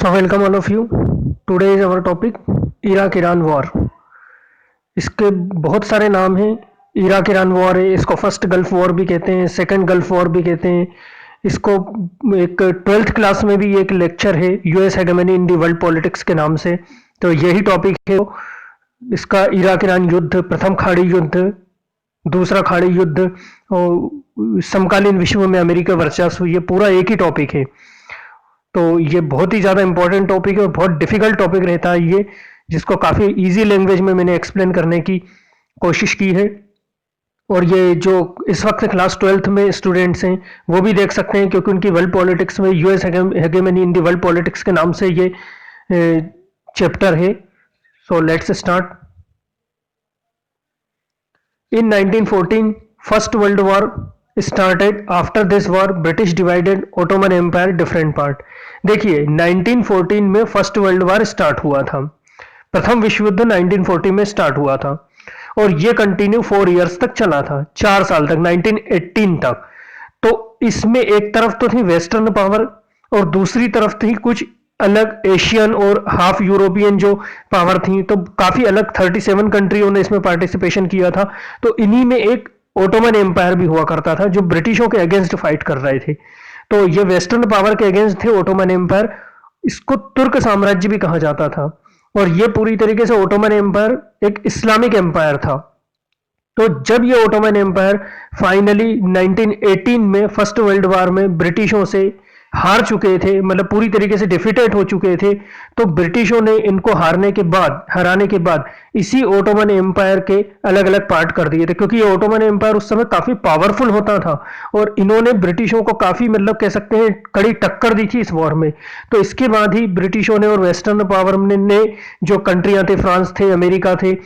Welcome all of you. Today is our topic Iraq Iran war. इसके बहुत सारे नाम हैं। इराक ईरान वॉर है, इसको फर्स्ट गल्फ वॉर भी कहते हैं, सेकंड गल्फ वॉर भी कहते हैं। इसको एक 12th क्लास में भी एक लेक्चर है, US hegemony in the world politics के नाम से। तो यही टॉपिक है इसका। इराक ईरान युद्ध, प्रथम खाड़ी युद्ध, दूसरा खाड़ी युद्ध और समकालीन विश्व में अमेरिका वर्चस्व, ये पूरा एक ही टॉपिक है। तो ये बहुत ही ज़्यादा इंपॉर्टेंट टॉपिक है और बहुत डिफिकल्ट टॉपिक रहता है ये, जिसको काफ़ी इजी लैंग्वेज में मैंने एक्सप्लेन करने की कोशिश की है। और ये जो इस वक्त क्लास 12th में स्टूडेंट्स हैं वो भी देख सकते हैं, क्योंकि उनकी वर्ल्ड पॉलिटिक्स में US hegemony in the world politics के नाम से ये चैप्टर है। So let's start. In 1914 first world war started. After this war British divided Ottoman Empire different part. देखिए 1914 में फर्स्ट वर्ल्ड वॉर स्टार्ट हुआ था, प्रथम विश्व युद्ध 1914 में स्टार्ट हुआ था और ये कंटिन्यू 4 इयर्स तक चला था, 4 साल तक, 1918 तक। तो इसमें एक तरफ तो थी वेस्टर्न पावर और दूसरी तरफ थी कुछ अलग एशियन और हाफ यूरोपियन जो पावर थी। तो काफी अलग 37 कंट्रियों ने इसमें पार्टिसिपेशन किया था। तो इन्हीं में एक ओटोमन एम्पायर भी हुआ करता था जो ब्रिटिशों के अगेंस्ट फाइट कर रहे थे। तो ये वेस्टर्न पावर के अगेंस्ट थे ओटोमन एम्पायर। इसको तुर्क साम्राज्य भी कहा जाता था और ये पूरी तरीके से ओटोमन एम्पायर एक इस्लामिक एम्पायर था। तो जब ये ओटोमन एम्पायर फाइनली 1918 में फर्स्ट वर्ल्ड वॉर में ब्रिटिशों से हार चुके थे, मतलब पूरी तरीके से डिफीटेड हो चुके थे, तो ब्रिटिशों ने इनको हराने के बाद इसी ओटोमन एम्पायर के अलग अलग पार्ट कर दिए थे, क्योंकि ये ओटोमन एम्पायर उस समय काफी पावरफुल होता था और इन्होंने ब्रिटिशों को काफी, मतलब कह सकते हैं, कड़ी टक्कर दी थी इस वॉर में। तो इसके बाद ही ब्रिटिशों ने और वेस्टर्न पावर ने जो कंट्रियां थे, फ्रांस थे, अमेरिका थे,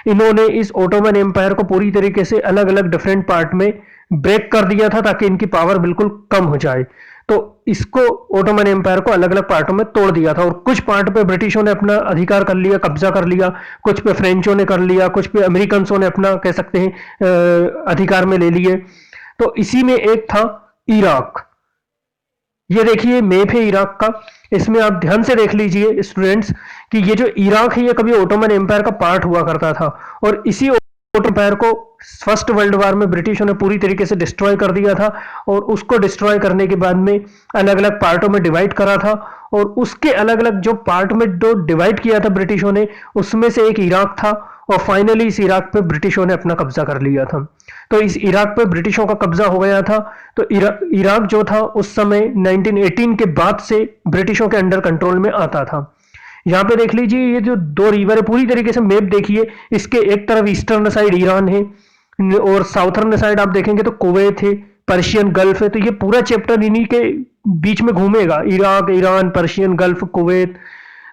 इन्होंने इस ओटोमन एम्पायर को पूरी तरीके से अलग अलग डिफरेंट पार्ट में ब्रेक कर दिया था ताकि इनकी पावर बिल्कुल कम हो जाए। तो इसको ओटोमन एम्पायर को अलग अलग पार्टों में तोड़ दिया था और कुछ पार्ट पे ब्रिटिशों ने अपना अधिकार कर लिया, कब्जा कर लिया, कुछ पे फ्रेंचों ने कर लिया, कुछ पे अमेरिकनों ने अपना, कह सकते हैं, अधिकार में ले लिए। तो इसी में एक था इराक। ये देखिए मैप है इराक का। इसमें आप ध्यान से देख लीजिए स्टूडेंट्स कि ये जो इराक है ये कभी ओटोमन एम्पायर का पार्ट हुआ करता था और इसी ओटोमन एम्पायर को फर्स्ट वर्ल्ड वॉर में ब्रिटिशों ने पूरी तरीके से डिस्ट्रॉय कर दिया था और उसको डिस्ट्रॉय करने के बाद में अलग अलग पार्टों में डिवाइड करा था और उसके अलग अलग जो पार्ट में जो डिवाइड किया था ब्रिटिशों ने, उसमें से एक इराक था और फाइनली इस इराक पे ब्रिटिशों ने अपना कब्जा कर लिया था। तो इस इराक पे ब्रिटिशों का कब्जा हो गया था। तो इराक जो था उस समय 1918 के बाद से ब्रिटिशों के अंडर कंट्रोल में आता था। यहाँ पे देख लीजिए ये जो 2 रिवर है, पूरी तरीके से मैप देखिए। इसके एक तरफ ईस्टर्न साइड ईरान है और साउथर्न साइड आप देखेंगे तो कुवैत है, पर्शियन गल्फ है। तो ये पूरा चैप्टर इन्हीं के बीच में घूमेगा, Iraq, Iran, Persian gulf, Kuwait.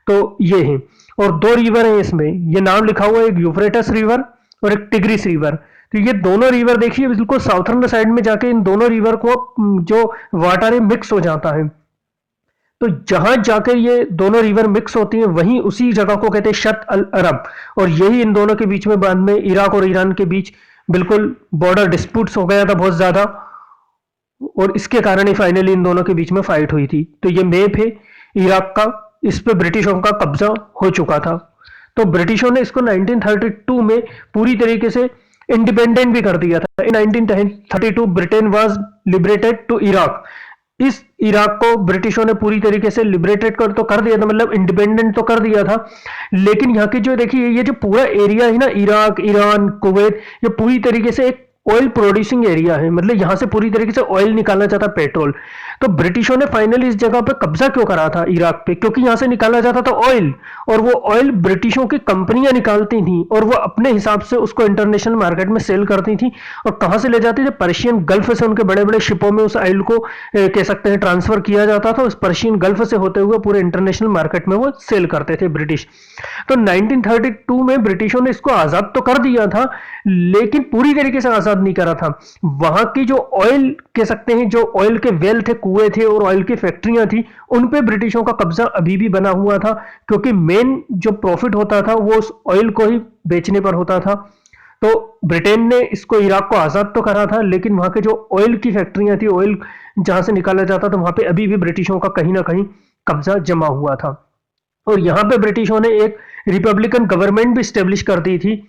तो ये है और 2 रिवर है इसमें, ये नाम लिखा हुआ है, एक यूफ्रेटस रिवर और एक टिग्रिस रिवर। तो ये दोनों रिवर देखिए बिल्कुल साउथर्न साइड में जाके इन दोनों रिवर को जो वाटर है मिक्स हो जाता है। तो जहां जाकर ये दोनों रिवर मिक्स होती हैं वहीं उसी जगह को कहते हैं शत अल अरब। और यही इन दोनों के बीच में बाद में इराक और ईरान के बीच बिल्कुल बॉर्डर डिस्प्यूट्स हो गया था बहुत ज्यादा और इसके कारण ही फाइनली इन दोनों के बीच में फाइट हुई थी। तो ये मैप है इराक का, इस पे ब्रिटिशों का कब्जा हो चुका था। तो ब्रिटिशों ने इसको 1932 में पूरी तरीके से इंडिपेंडेंट भी कर दिया था। In 1932 Britain was liberated to Iraq. इस इराक को ब्रिटिशों ने पूरी तरीके से लिबरेटेड तो कर दिया था, मतलब इंडिपेंडेंट तो कर दिया था। लेकिन यहाँ की जो देखिए ये जो पूरा एरिया है ना, इराक, ईरान, कुवैत, ये पूरी तरीके से एक ऑयल प्रोड्यूसिंग एरिया है, मतलब यहां से पूरी तरीके से ऑयल निकाला जाता, पेट्रोल। तो ब्रिटिशों ने फाइनली इस जगह पे कब्जा क्यों करा था इराक पे, क्योंकि यहां से निकाला जाता था ऑयल और वो ऑयल ब्रिटिशों की कंपनियां निकालती थी और वो अपने हिसाब से उसको इंटरनेशनल मार्केट में सेल करती थी। और कहां से ले जाती थी? पर्शियन गल्फ से उनके बड़े बड़े शिपों में उस ऑयल को कह सकते हैं ट्रांसफर किया जाता था। उस पर्शियन गल्फ से होते हुए पूरे इंटरनेशनल मार्केट में वो सेल करते थे ब्रिटिश। तो 1932 में ब्रिटिशों ने इसको आजाद तो कर दिया था लेकिन पूरी तरीके से आजाद नहीं करा था। वहां की जो ऑयल, कह सकते हैं, जो ऑयल के वेल थे, कुएं थे और ऑयल की फैक्ट्रियां थी, उन पे ब्रिटिशों का कब्जा अभी भी बना हुआ था, क्योंकि मेन जो प्रॉफिट होता था वो उस ऑयल को ही बेचने पर होता था। तो ब्रिटेन ने इसको, इराक को आजाद तो करा था लेकिन वहां के जो ऑयल की फैक्ट्रियां थी, ऑयल जहां से निकाला जाता था, वहां पे अभी भी ब्रिटिशों का कहीं ना कहीं कब्जा जमा हुआ था। और यहाँ पे ब्रिटिशों ने एक रिपब्लिकन गवर्नमेंट भी स्टेब्लिश कर दी थी,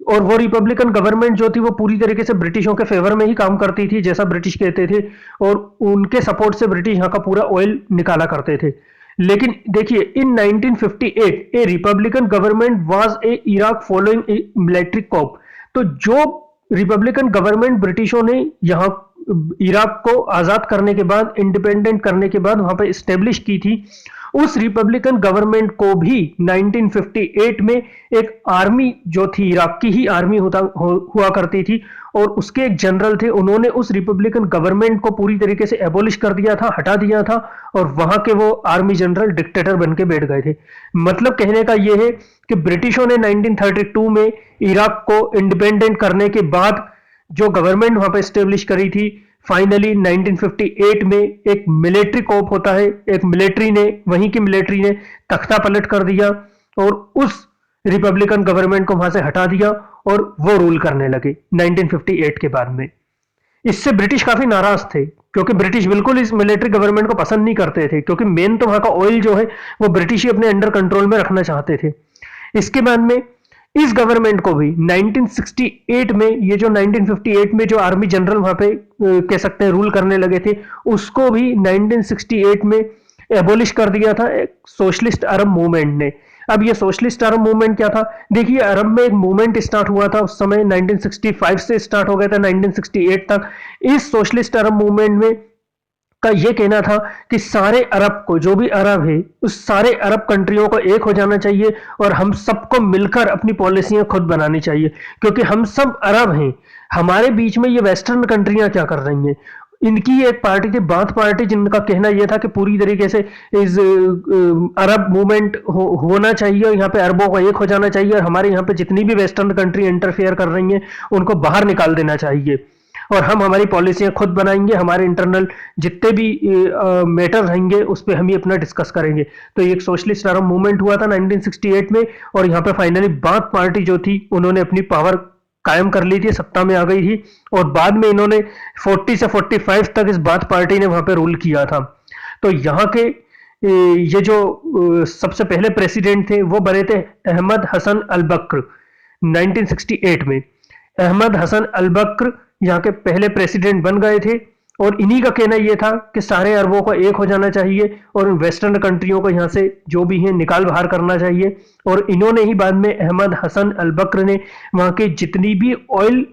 और वो रिपब्लिकन गवर्नमेंट जो थी वो पूरी तरीके से ब्रिटिशों के फेवर में ही काम करती थी, जैसा ब्रिटिश कहते थे, और उनके सपोर्ट से ब्रिटिश यहाँ का पूरा ऑयल निकाला करते थे। लेकिन देखिए, in 1958 a republican government was a Iraq following a military coup. तो जो रिपब्लिकन गवर्नमेंट ब्रिटिशों ने यहाँ इराक को आजाद करने के बाद, इंडिपेंडेंट करने के बाद वहां पे स्टेब्लिश की थी, उस रिपब्लिकन गवर्नमेंट को भी 1958 में एक आर्मी जो थी, इराक की ही आर्मी हुआ करती थी, और उसके एक जनरल थे, उन्होंने उस रिपब्लिकन गवर्नमेंट को पूरी तरीके से एबोलिश कर दिया था, हटा दिया था, और वहां के वो आर्मी जनरल डिक्टेटर बन के बैठ गए थे। मतलब कहने का यह है कि ब्रिटिशों ने 1932 में इराक को इंडिपेंडेंट करने के बाद जो गवर्नमेंट वहां पे स्टेब्लिश करी थी, फाइनली 1958 में एक मिलिट्री कॉप होता है, एक मिलिट्री ने, वहीं की मिलिट्री ने तख्ता पलट कर दिया और उस रिपब्लिकन गवर्नमेंट को वहां से हटा दिया, और वो रूल करने लगे 1958 के बाद में। इससे ब्रिटिश काफी नाराज थे, क्योंकि ब्रिटिश बिल्कुल इस मिलिट्री गवर्नमेंट को पसंद नहीं करते थे, क्योंकि मेन तो वहां का ऑयल जो है वो ब्रिटिश ही अपने अंडर कंट्रोल में रखना चाहते थे। इसके बाद में इस गवर्नमेंट को भी 1968 में, ये जो 1958 में जो आर्मी जनरल वहां पे कह सकते हैं रूल करने लगे थे, उसको भी 1968 में एबोलिश कर दिया था एक सोशलिस्ट अरब मूवमेंट ने। अब ये सोशलिस्ट अरब मूवमेंट क्या था? देखिए, अरब में एक मूवमेंट स्टार्ट हुआ था उस समय, 1965 से स्टार्ट हो गया था 1968 तक। इस सोशलिस्ट अरब मूवमेंट में का ये कहना था कि सारे अरब को, जो भी अरब है, उस सारे अरब कंट्रियों को एक हो जाना चाहिए, और हम सबको मिलकर अपनी पॉलिसियां खुद बनानी चाहिए, क्योंकि हम सब अरब हैं। हमारे बीच में ये वेस्टर्न कंट्रियां क्या कर रही हैं? इनकी एक पार्टी थी, बाथ पार्टी, जिनका कहना यह था कि पूरी तरीके से इस अरब मूवमेंट होना चाहिए, और यहाँ पे अरबों को एक हो जाना चाहिए, और हमारे यहाँ पे जितनी भी वेस्टर्न कंट्री इंटरफेयर कर रही हैं उनको बाहर निकाल देना चाहिए, और हम हमारी पॉलिसियां खुद बनाएंगे, हमारे इंटरनल जितने भी मैटर रहेंगे उस पर हम ही अपना डिस्कस करेंगे। तो एक सोशलिस्ट अरब मूवमेंट हुआ था 1968 में, और यहाँ पे फाइनली बाथ पार्टी जो थी उन्होंने अपनी पावर कायम कर ली थी, सत्ता में आ गई थी, और बाद में इन्होंने 40 से 45 तक इस बाथ पार्टी ने वहां पे रूल किया था। तो यहाँ के ये जो सबसे पहले प्रेसिडेंट थे वो बने थे अहमद हसन अल बक्र 1968 में। अहमद हसन अल बक्र यहाँ के पहले प्रेसिडेंट बन गए थे, और इन्हीं का कहना यह था कि सारे अरबों को एक हो जाना चाहिए, और वेस्टर्न कंट्रियों को यहाँ से जो भी है निकाल बाहर करना चाहिए। और इन्होंने ही बाद में, अहमद हसन अल बक्र ने वहाँ के जितनी भी ऑयल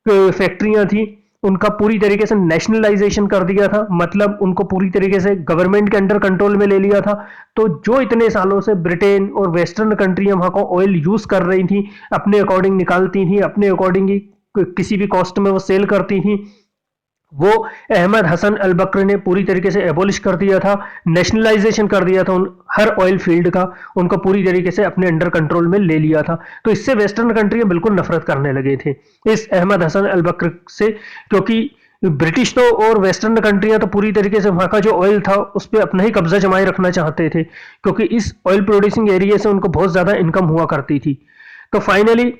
फैक्ट्रियां थी उनका पूरी तरीके से नेशनलाइजेशन कर दिया था, मतलब उनको पूरी तरीके से गवर्नमेंट के अंडर कंट्रोल में ले लिया था। तो जो इतने सालों से ब्रिटेन और वेस्टर्न कंट्रियां वहां का ऑयल यूज कर रही थी, अपने अकॉर्डिंग निकालती थी, अपने अकॉर्डिंग ही किसी भी कॉस्ट में वो सेल करती थी, वो अहमद हसन अल बक्र ने पूरी तरीके से एबोलिश कर दिया था, नेशनलाइजेशन कर दिया था हर ऑयल फील्ड का, उनको पूरी तरीके से अपने अंडर कंट्रोल में ले लिया था। तो इससे वेस्टर्न कंट्रियां बिल्कुल नफरत करने लगे थे इस अहमद हसन अल बक्र से, क्योंकि ब्रिटिश तो और वेस्टर्न कंट्रियां तो पूरी तरीके से वहां का जो ऑयल था उस पर अपना ही कब्जा जमाए रखना चाहते थे, क्योंकि इस ऑयल प्रोड्यूसिंग एरिया से उनको बहुत ज्यादा इनकम हुआ करती थी। तो फाइनली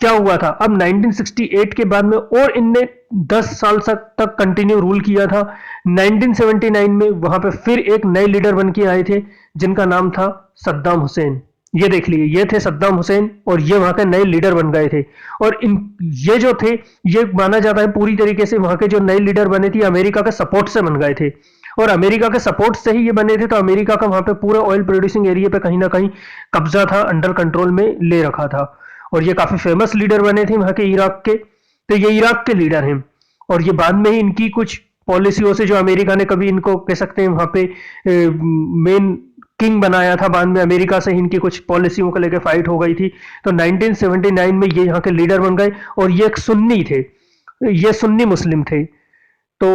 क्या हुआ था, अब 1968 के बाद में और इनने 10 साल तक कंटिन्यू रूल किया था। 1979 में वहां पे फिर एक नए लीडर बन के आए थे, जिनका नाम था सद्दाम हुसैन। ये देख लीजिए, ये थे सद्दाम हुसैन, और ये वहां के नए लीडर बन गए थे। और ये जो थे, ये माना जाता है पूरी तरीके से वहां के जो नए लीडर बने थे अमेरिका के सपोर्ट से बन गए थे, और अमेरिका के सपोर्ट से ही ये बने थे। तो अमेरिका का वहां पे पूरे ऑयल प्रोड्यूसिंग एरिया पे कहीं ना कहीं कब्जा था, अंडर कंट्रोल में ले रखा था, और ये काफी फेमस लीडर बने थे वहां के इराक के। तो ये इराक के लीडर हैं, और ये बाद में ही इनकी कुछ पॉलिसियों से, जो अमेरिका ने कभी इनको कह सकते हैं वहां पे मेन किंग बनाया था, बाद में अमेरिका से इनकी कुछ पॉलिसियों को लेकर फाइट हो गई थी। तो 1979 में ये यहाँ के लीडर बन गए, और ये एक सुन्नी थे, ये सुन्नी मुस्लिम थे। तो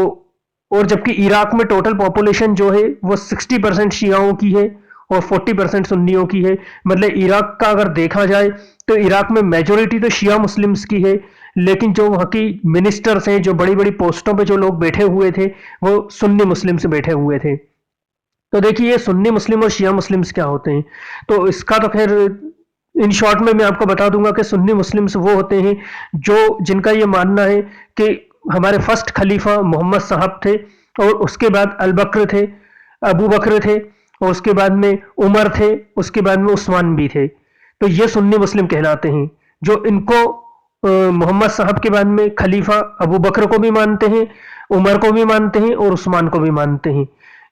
और जबकि इराक में टोटल पॉपुलेशन जो है वो 60% शियाओं की है और 40% सुन्नियों की है। मतलब इराक का अगर देखा जाए तो इराक में मेजोरिटी तो शिया मुस्लिम्स की है, लेकिन जो वहाँ की मिनिस्टर्स हैं, जो बड़ी बड़ी पोस्टों पे जो लोग बैठे हुए थे, वो सुन्नी मुस्लिम से बैठे हुए थे। तो देखिए, ये सुन्नी मुस्लिम और शिया मुस्लिम्स क्या होते हैं, तो इसका तो खैर इन शॉर्ट में मैं आपको बता दूंगा कि सुन्नी मुस्लिम्स वो होते हैं जो, जिनका ये मानना है कि हमारे फर्स्ट खलीफा मोहम्मद साहब थे, और उसके बाद अल बकर थे, अबू बकर थे, और उसके बाद में उमर थे, उसके बाद में उस्मान भी थे। तो ये सुन्नी मुस्लिम कहलाते हैं, जो इनको मोहम्मद साहब के बाद में खलीफा अबू बकर को भी मानते हैं, उमर को भी मानते हैं और उस्मान को भी मानते हैं।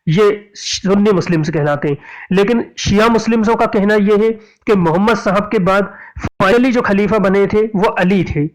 ये सुन्नी मुस्लिम्स कहलाते हैं। लेकिन शिया मुस्लिम्सों का कहना यह है कि मोहम्मद साहब के बाद फाइनली जो खलीफा बने थे वो अली थे।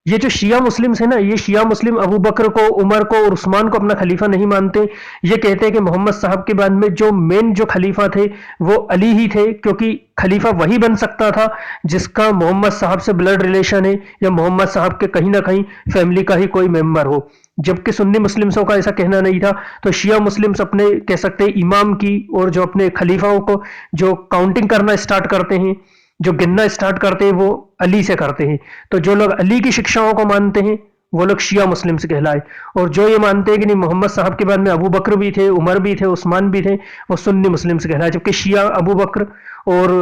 ये जो शिया मुस्लिम्स है ना, ये शिया मुस्लिम अबू बकर को, उमर को और उस्मान को अपना खलीफा नहीं मानते। ये कहते हैं कि मोहम्मद साहब के बाद में जो मेन जो खलीफा थे वो अली ही थे, क्योंकि खलीफा वही बन सकता था जिसका मोहम्मद साहब से ब्लड रिलेशन है या मोहम्मद साहब के कहीं ना कहीं फैमिली का ही कोई मेंबर हो। जबकि सुन्नी मुस्लिम्सों का ऐसा कहना नहीं था। तो शिया मुस्लिम्स अपने कह सकते हैं इमाम की और जो अपने खलीफाओं को जो काउंटिंग करना स्टार्ट करते हैं, जो गिनना स्टार्ट करते हैं, वो अली से करते हैं। तो जो लोग अली की शिक्षाओं को मानते हैं वो लोग शिया मुस्लिम से कहलाए, और जो ये मानते हैं कि नहीं मोहम्मद साहब के बाद में अबू बकर भी थे, उमर भी थे, उस्मान भी थे, वो सुन्नी मुस्लिम से कहलाए। जबकि शिया अबू बकर और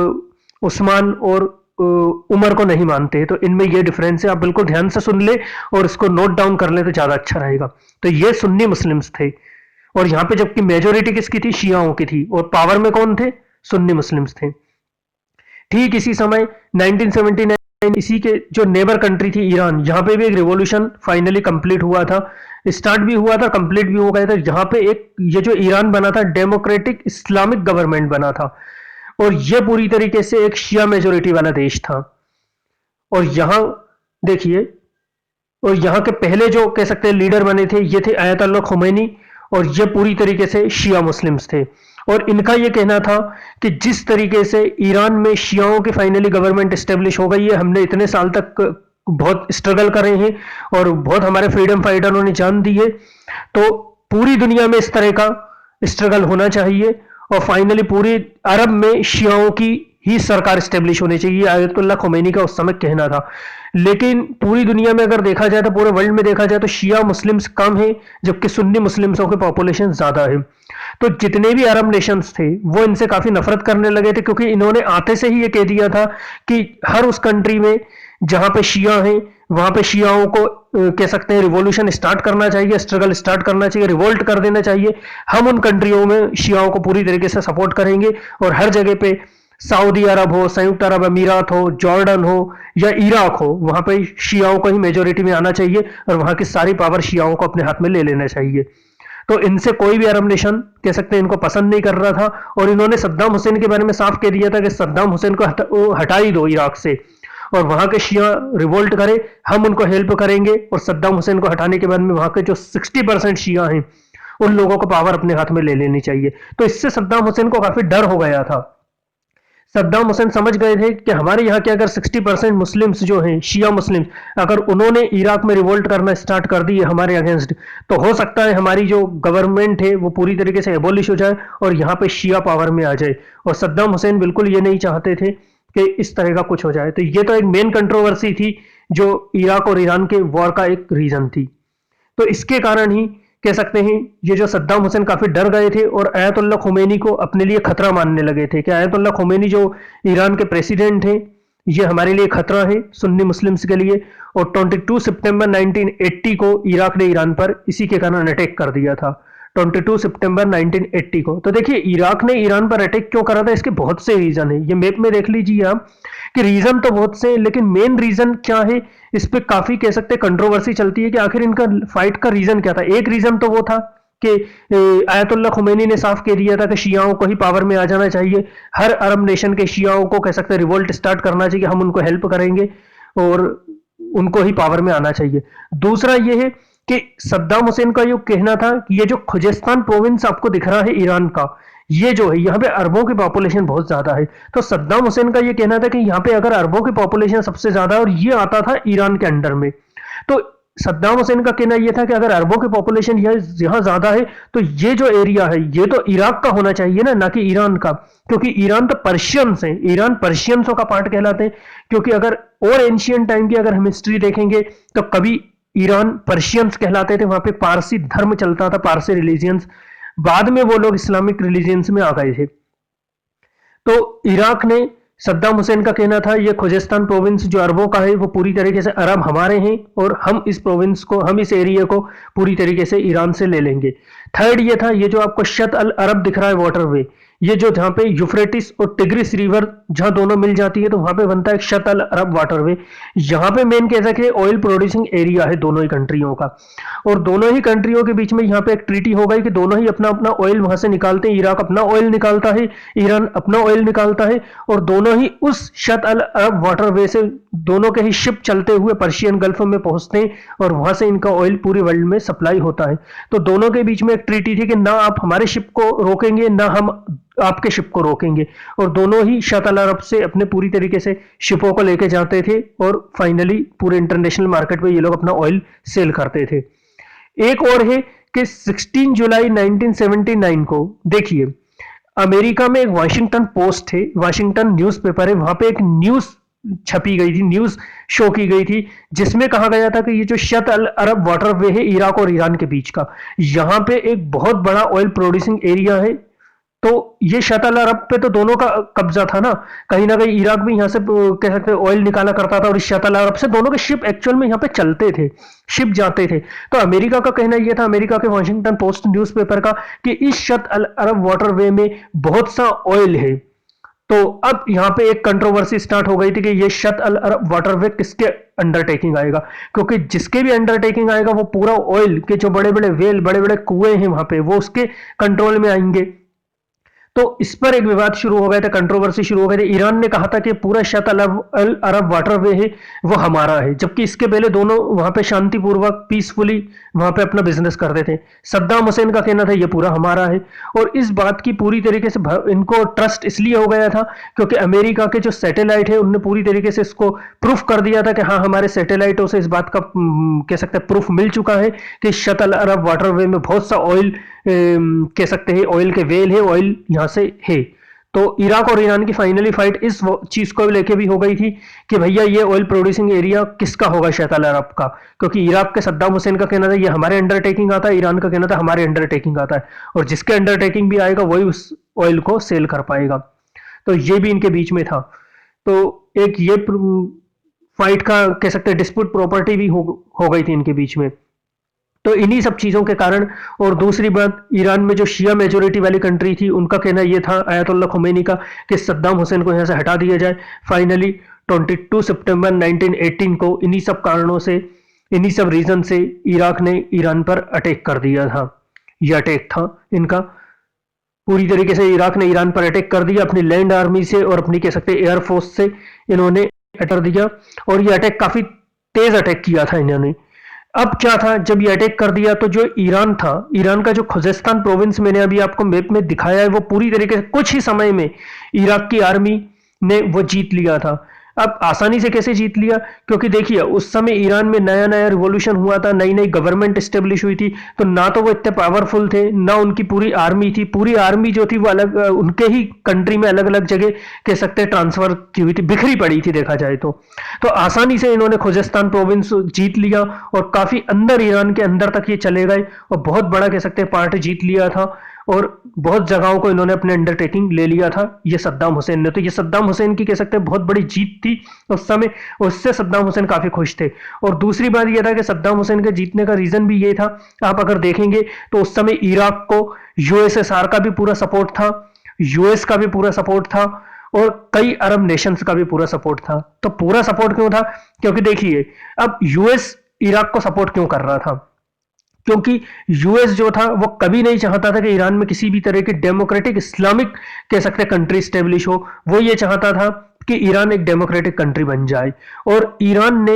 उस्मान और उमर को नहीं मानते हैं। तो इनमें ये डिफरेंस है, आप बिल्कुल ध्यान से सुन ले और इसको नोट डाउन कर ले तो ज्यादा अच्छा रहेगा। तो ये सुन्नी मुस्लिम्स थे, और यहाँ पे जबकि मेजोरिटी किसकी थी, शियाओं की थी, और पावर में कौन थे, सुन्नी मुस्लिम्स थे। ठीक इसी समय 1979 इसी के जो नेबर कंट्री थी ईरान, यहां पे भी एक रिवॉल्यूशन फाइनली कंप्लीट हुआ था, स्टार्ट भी हुआ था, कंप्लीट भी हो गया था। जहां पे एक ये जो ईरान बना था डेमोक्रेटिक इस्लामिक गवर्नमेंट बना था, और ये पूरी तरीके से एक शिया मेजोरिटी वाला देश था। और यहां देखिए, और यहाँ के पहले जो कह सकते हैं लीडर बने थे ये थे आयतुल्लाह खुमैनी, और ये पूरी तरीके से शिया मुस्लिम्स थे। और इनका ये कहना था कि जिस तरीके से ईरान में शियाओं की फाइनली गवर्नमेंट एस्टेब्लिश हो गई है, हमने इतने साल तक बहुत स्ट्रगल करे हैं और बहुत हमारे फ्रीडम फाइटरों ने जान दी है, तो पूरी दुनिया में इस तरह का स्ट्रगल होना चाहिए और फाइनली पूरी अरब में शियाओं की ही सरकार स्टेब्लिश होनी चाहिए। आयतुल्लाह खुमैनी का उस समय कहना था। लेकिन पूरी दुनिया में अगर देखा जाए तो पूरे वर्ल्ड में देखा जाए तो शिया मुस्लिम्स कम है, जबकि सुन्नी मुस्लिम्सों की पॉपुलेशन ज्यादा है। तो जितने भी अरब नेशंस थे वो इनसे काफी नफरत करने लगे थे, क्योंकि इन्होंने आते से ही ये कह दिया था कि हर उस कंट्री में जहां पे शिया हैं वहां पे शियाओं को कह सकते हैं रिवॉल्यूशन स्टार्ट करना चाहिए, स्ट्रगल स्टार्ट करना चाहिए, रिवोल्ट कर देना चाहिए। हम उन कंट्रियों में शियाओं को पूरी तरीके से सपोर्ट करेंगे, और हर जगह पे सऊदी अरब हो, संयुक्त अरब अमीरात हो, जॉर्डन हो या इराक हो, वहां पे शियाओं को ही मेजोरिटी में आना चाहिए और वहां की सारी पावर शियाओं को अपने हाथ में ले लेना चाहिए। तो इनसे कोई भी अरब नेशन कह सकते हैं इनको पसंद नहीं कर रहा था, और इन्होंने सद्दाम हुसैन के बारे में साफ कह दिया था कि सद्दाम हुसैन को हटा ही दो इराक से, और वहां के शिया रिवोल्ट करे, हम उनको हेल्प करेंगे, और सद्दाम हुसैन को हटाने के बाद में वहां के जो 60% शिया हैं उन लोगों को पावर अपने हाथ में ले लेनी चाहिए। तो इससे सद्दाम हुसैन को काफी डर हो गया था। सद्दाम हुसैन समझ गए थे कि हमारे यहाँ के अगर 60% मुस्लिम्स जो हैं शिया मुस्लिम्स, अगर उन्होंने इराक में रिवोल्ट करना स्टार्ट कर दी है हमारे अगेंस्ट, तो हो सकता है हमारी जो गवर्नमेंट है वो पूरी तरीके से एबोलिश हो जाए और यहाँ पे शिया पावर में आ जाए। और सद्दाम हुसैन बिल्कुल ये नहीं चाहते थे कि इस तरह का कुछ हो जाए। तो ये तो एक मेन कंट्रोवर्सी थी जो इराक और ईरान के वॉर का एक रीजन थी। तो इसके कारण ही कह सकते हैं ये जो सद्दाम हुसैन काफी डर गए थे और आयतुल्लाह खुमैनी को अपने लिए खतरा मानने लगे थे कि आयतुल्लाह खुमैनी जो ईरान के प्रेसिडेंट हैं ये हमारे लिए खतरा है सुन्नी मुस्लिम्स के लिए। और 22 सितंबर 1980 को इराक ने ईरान पर इसी के कारण अटैक कर दिया था, 22 सितंबर 1980 को। तो देखिए इराक ने ईरान पर अटैक क्यों करा था, इसके बहुत से रीजन है। ये मैप में देख लीजिए आप कि रीजन तो बहुत से हैं, लेकिन मेन रीजन क्या है इस पे काफी कह सकते हैं कंट्रोवर्सी चलती है कि आखिर इनका फाइट का रीजन क्या था। एक रीजन तो वो था कि आयतुल्लाह खुमैनी ने साफ कह दिया था कि शियाओं को ही पावर में आ जाना चाहिए, हर अरब नेशन के शियाओं को कह सकते हैं रिवोल्ट स्टार्ट करना चाहिए, हम उनको हेल्प करेंगे और उनको ही पावर में आना चाहिए। दूसरा ये है कि सद्दाम हुसैन का ये कहना था कि ये जो खुजेस्तान प्रोविंस आपको दिख रहा है ईरान का, ये जो है यहाँ पे अरबों की पॉपुलेशन बहुत ज्यादा है। तो सद्दाम हुसैन का ये कहना था कि यहाँ पे अगर अरबों की पॉपुलेशन सबसे ज्यादा है और ये आता था ईरान के अंडर में, तो सद्दाम हुसैन का कहना यह था कि अगर अरबों की पॉपुलेशन यहाँ ज्यादा है तो ये जो एरिया है ये तो इराक का होना चाहिए ना कि ईरान का, क्योंकि ईरान तो पर्शियंस है, ईरान पर्शियंसों का पार्ट कहलाते हैं। क्योंकि अगर और एंशियंट टाइम की अगर हम हिस्ट्री देखेंगे तो कभी ईरान पर्शियंस कहलाते थे, वहां पे पारसी धर्म चलता था, पारसी रिलीजियंस, बाद में वो लोग इस्लामिक रिलीजियंस में आ गए थे। तो इराक ने, सद्दाम हुसैन का कहना था ये खुजेस्तान प्रोविंस जो अरबों का है वो पूरी तरीके से अरब हमारे हैं और हम इस प्रोविंस को, हम इस एरिया को पूरी तरीके से ईरान से ले लेंगे। थर्ड ये था, ये जो आपको शत अल अरब दिख रहा है वाटरवे, ये जो जहाँ पे यूफ्रेटिस और टिग्रिस रिवर जहाँ दोनों मिल जाती है तो वहाँ पे बनता है शत अल अरब वाटरवे। यहाँ पे मेन कह सकते हैं ऑयल प्रोड्यूसिंग एरिया है दोनों ही कंट्रियों का, और दोनों ही कंट्रियों के बीच में यहाँ पे एक ट्रीटी हो गई कि दोनों ही अपना अपना ऑयल वहां से निकालते हैं। इराक अपना ऑयल निकालता है, ईरान अपना ऑयल निकालता है, और दोनों ही उस शत अल अरब वाटरवे से दोनों के ही शिप चलते हुए पर्शियन गल्फ में पहुंचते हैं और वहां से इनका ऑयल पूरे वर्ल्ड में सप्लाई होता है। तो दोनों के बीच में एक ट्रीटी थी कि ना आप हमारे शिप को रोकेंगे ना हम आपके शिप को रोकेंगे, और दोनों ही शत अल अरब से अपने पूरी तरीके से शिपों को लेके जाते थे और फाइनली पूरे इंटरनेशनल मार्केट में ये लोग अपना ऑयल सेल करते थे। एक और है कि 16 जुलाई 1979 को देखिए अमेरिका में एक वाशिंगटन पोस्ट है, वाशिंगटन न्यूज़पेपर है, वहां पे एक न्यूज़ छपी गई थी, न्यूज़ शो की गई थी, जिसमें कहा गया था कि ये जो शत अल अरब वाटरवे है इराक और ईरान के बीच का, यहाँ पे एक बहुत बड़ा ऑयल प्रोड्यूसिंग एरिया है। तो ये शत अल अरब पे तो दोनों का कब्जा था ना, कहीं ना कहीं इराक भी यहाँ से कह सकते हैं ऑयल निकाला करता था, और इस शत अल अरब से दोनों के शिप एक्चुअल में यहाँ पे चलते थे, शिप जाते थे। तो अमेरिका का कहना यह था, अमेरिका के वॉशिंगटन पोस्ट न्यूज़पेपर का, कि इस शत अल अरब वाटरवे में बहुत सा ऑयल है। तो अब यहाँ पे एक कंट्रोवर्सी स्टार्ट हो गई थी कि ये शत अल अरब वाटरवे किसके अंडरटेकिंग आएगा, क्योंकि जिसके भी अंडरटेकिंग आएगा वो पूरा ऑयल के जो बड़े बड़े वेल बड़े बड़े कुएं हैं वहां पे वो उसके कंट्रोल में आएंगे। तो इस पर एक विवाद शुरू हो गया था, कंट्रोवर्सी शुरू हो गई थी। ईरान ने कहा था कि पूरा शत अल अरब वाटरवे है वो हमारा है, जबकि इसके पहले दोनों वहां पे शांतिपूर्वक पीसफुली वहां पे अपना बिजनेस करते थे। सद्दाम हुसैन का कहना था ये पूरा हमारा है, और इस बात की पूरी तरीके से इनको ट्रस्ट इसलिए हो गया था क्योंकि अमेरिका के जो सैटेलाइट है उनने पूरी तरीके से इसको प्रूफ कर दिया था कि हाँ हमारे सैटेलाइटों से इस बात का कह सकते हैं प्रूफ मिल चुका है कि शत अल अरब वाटरवे में बहुत सा ऑयल कह सकते हैं ऑयल के वेल है, ऑयल यहां से है। तो इराक और ईरान की फाइनली फाइट इस चीज को लेके भी हो गई थी कि भैया ये ऑयल प्रोड्यूसिंग एरिया किसका होगा शत अल अरब का, क्योंकि इराक के सद्दाम हुसैन का कहना था ये हमारे अंडरटेकिंग आता है, ईरान का कहना था हमारे अंडरटेकिंग आता है, और जिसके अंडरटेकिंग भी आएगा वही उस ऑयल को सेल कर पाएगा। तो ये भी इनके बीच में था। तो एक ये फाइट का कह सकते हैं डिस्प्यूट प्रॉपर्टी भी हो गई थी इनके बीच में। तो इन्हीं सब चीजों के कारण, और दूसरी बात ईरान में जो शिया मेजोरिटी वाली कंट्री थी उनका कहना यह था आयतुल्लाह खुमैनी का कि सद्दाम हुसैन को यहां से हटा दिया जाए। फाइनली 22 सितंबर 1918 को इन्हीं सब कारणों से, इन्हीं सब रीजन से इराक ने ईरान पर अटैक कर दिया था। यह अटैक था इनका पूरी तरीके से, इराक ने ईरान पर अटैक कर दिया अपनी लैंड आर्मी से और अपनी कह सकते एयरफोर्स से इन्होंने अटैक दिया, और ये अटैक काफी तेज अटैक किया था इन्होंने। अब क्या था, जब ये अटैक कर दिया तो जो ईरान था, ईरान का जो खुजेस्तान प्रोविंस मैंने अभी आपको मैप में दिखाया है वो पूरी तरीके से कुछ ही समय में इराक की आर्मी ने वो जीत लिया था। अब आसानी से कैसे जीत लिया, क्योंकि देखिए उस समय ईरान में नया नया रिवॉल्यूशन हुआ था, नई नई गवर्नमेंट स्टेब्लिश हुई थी, तो ना तो वो इतने पावरफुल थे, ना उनकी पूरी आर्मी थी। पूरी आर्मी जो थी वो अलग उनके ही कंट्री में अलग अलग जगह कह सकते हैं ट्रांसफर की हुई थी, बिखरी पड़ी थी देखा जाए तो आसानी से इन्होंने खुजेस्तान प्रोविंस जीत लिया और काफी अंदर ईरान के अंदर तक ये चले गए और बहुत बड़ा कह सकते हैं पार्ट जीत लिया था, और बहुत जगहों को इन्होंने अपने अंडरटेकिंग ले लिया था ये सद्दाम हुसैन ने। तो ये सद्दाम हुसैन की कह सकते हैं बहुत बड़ी जीत थी उस समय, उससे सद्दाम हुसैन काफी खुश थे। और दूसरी बात यह था कि सद्दाम हुसैन के जीतने का रीजन भी ये था, आप अगर देखेंगे तो उस समय इराक को यूएसएसआर का भी पूरा सपोर्ट था, यूएस का भी पूरा सपोर्ट था, और कई अरब नेशंस का भी पूरा सपोर्ट था। तो पूरा सपोर्ट क्यों था, क्योंकि देखिए अब यूएस इराक को सपोर्ट क्यों कर रहा था, क्योंकि यूएस जो था वो कभी नहीं चाहता था कि ईरान में किसी भी तरह की डेमोक्रेटिक इस्लामिक कह सकते कंट्री स्टेब्लिश हो। वो ये चाहता था कि ईरान एक डेमोक्रेटिक कंट्री बन जाए, और ईरान ने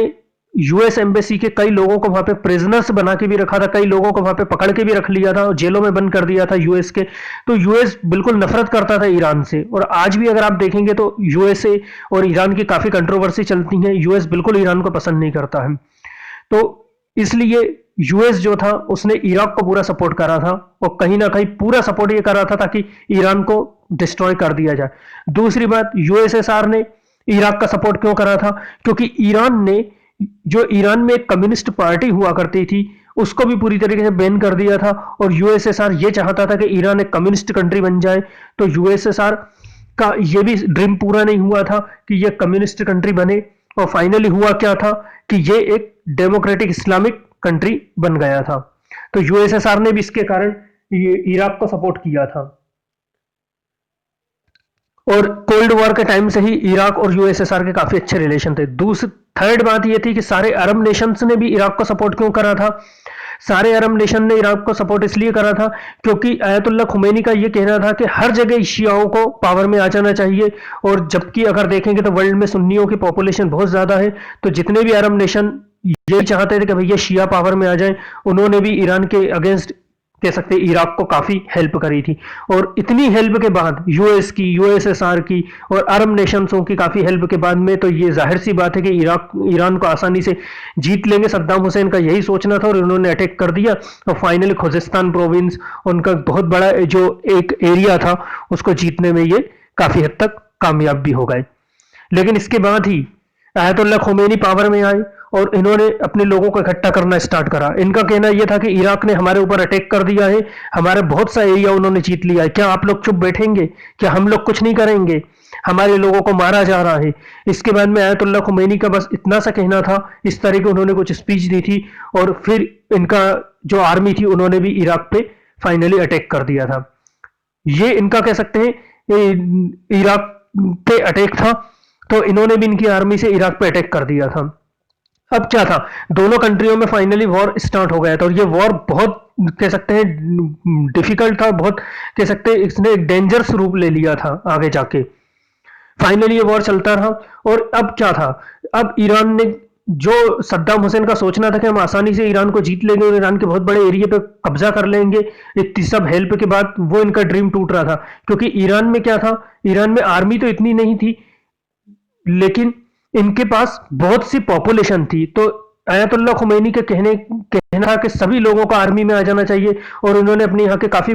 यूएस एम्बेसी के कई लोगों को वहां पे प्रिजनर्स बना के भी रखा था, कई लोगों को वहां पे पकड़ के भी रख लिया था, जेलों में बंद कर दिया था यूएस के। तो यूएस बिल्कुल नफरत करता था ईरान से, और आज भी अगर आप देखेंगे तो यूएसए और ईरान की काफी कंट्रोवर्सी चलती है, यूएस बिल्कुल ईरान को पसंद नहीं करता है। तो इसलिए यूएस जो था उसने इराक को पूरा सपोर्ट करा था, और कहीं ना कहीं पूरा सपोर्ट ये कर रहा था ताकि ईरान को डिस्ट्रॉय कर दिया जाए। दूसरी बात, यूएसएसआर ने इराक का सपोर्ट क्यों करा था, क्योंकि ईरान ने जो ईरान में एक कम्युनिस्ट पार्टी हुआ करती थी उसको भी पूरी तरीके से बैन कर दिया था, और यूएसएसआर ये चाहता था कि ईरान एक कम्युनिस्ट कंट्री बन जाए। तो यूएसएसआर का ये भी ड्रीम पूरा नहीं हुआ था कि ये कम्युनिस्ट कंट्री बने, और फाइनली हुआ क्या था कि ये एक डेमोक्रेटिक इस्लामिक कंट्री बन गया था। तो यूएसएसआर ने भी इसके कारण इराक को सपोर्ट किया था। और कोल्ड वॉर के टाइम से ही इराक और यूएसएसआर के काफी अच्छे रिलेशन थे। दूसरी थर्ड बात यह थी कि सारे अरब नेशंस ने भी इराक को सपोर्ट क्यों करा था? सारे अरब नेशन ने इराक को सपोर्ट इसलिए करा था क्योंकि आयतुल्लाह खुमैनी का यह कहना था कि हर जगह शियाओं को पावर में आ जाना चाहिए। और जबकि अगर देखेंगे तो वर्ल्ड में सुन्नियों की पॉपुलेशन बहुत ज्यादा है, तो जितने भी अरब नेशन ये चाहते थे कि भैया शिया पावर में आ जाए, उन्होंने भी ईरान के अगेंस्ट कह सकते हैं इराक को काफी हेल्प करी थी। और इतनी हेल्प के बाद यूएस की, यूएसएसआर की और अरब नेशंसों की काफी हेल्प के बाद में तो ये जाहिर सी बात है कि इराक ईरान को आसानी से जीत लेंगे। सद्दाम हुसैन का यही सोचना था और उन्होंने अटैक कर दिया और फाइनली खुजिस्तान प्रोविंस, उनका बहुत बड़ा जो एक एरिया था, उसको जीतने में ये काफी हद तक कामयाब भी हो गए। लेकिन इसके बाद ही आयतुल्लाह खुमैनी पावर में आए और इन्होंने अपने लोगों को इकट्ठा करना स्टार्ट करा। इनका कहना यह था कि इराक ने हमारे ऊपर अटैक कर दिया है, हमारे बहुत सा एरिया उन्होंने जीत लिया है, क्या आप लोग चुप बैठेंगे? क्या हम लोग कुछ नहीं करेंगे? हमारे लोगों को मारा जा रहा है। इसके बाद में आयतुल्लाह खुमैनी का बस इतना सा कहना था, इस तरह की उन्होंने कुछ स्पीच दी थी और फिर इनका जो आर्मी थी उन्होंने भी इराक पे फाइनली अटैक कर दिया था। ये इनका कह सकते हैं इराक पे अटैक था, तो इन्होंने भी इनकी आर्मी से इराक पे अटैक कर दिया था। अब क्या था, दोनों कंट्रियों में फाइनली वॉर स्टार्ट हो गया था और ये वॉर बहुत कह सकते हैं डिफिकल्ट था, बहुत कह सकते हैं इसने एक डेंजरस रूप ले लिया था आगे जाके। फाइनली ये वॉर चलता रहा और अब क्या था, अब ईरान ने जो सद्दाम हुसैन का सोचना था कि हम आसानी से ईरान को जीत लेंगे और ईरान के बहुत बड़े एरिया पे कब्जा कर लेंगे, इतनी सब हेल्प के बाद, वो इनका ड्रीम टूट रहा था। क्योंकि ईरान में क्या था, ईरान में आर्मी तो इतनी नहीं थी लेकिन इनके पास बहुत सी पॉपुलेशन थी। तो आयतुल्लाह खुमैनी के कहना कि सभी लोगों को आर्मी में आ जाना चाहिए और उन्होंने अपने यहाँ के काफी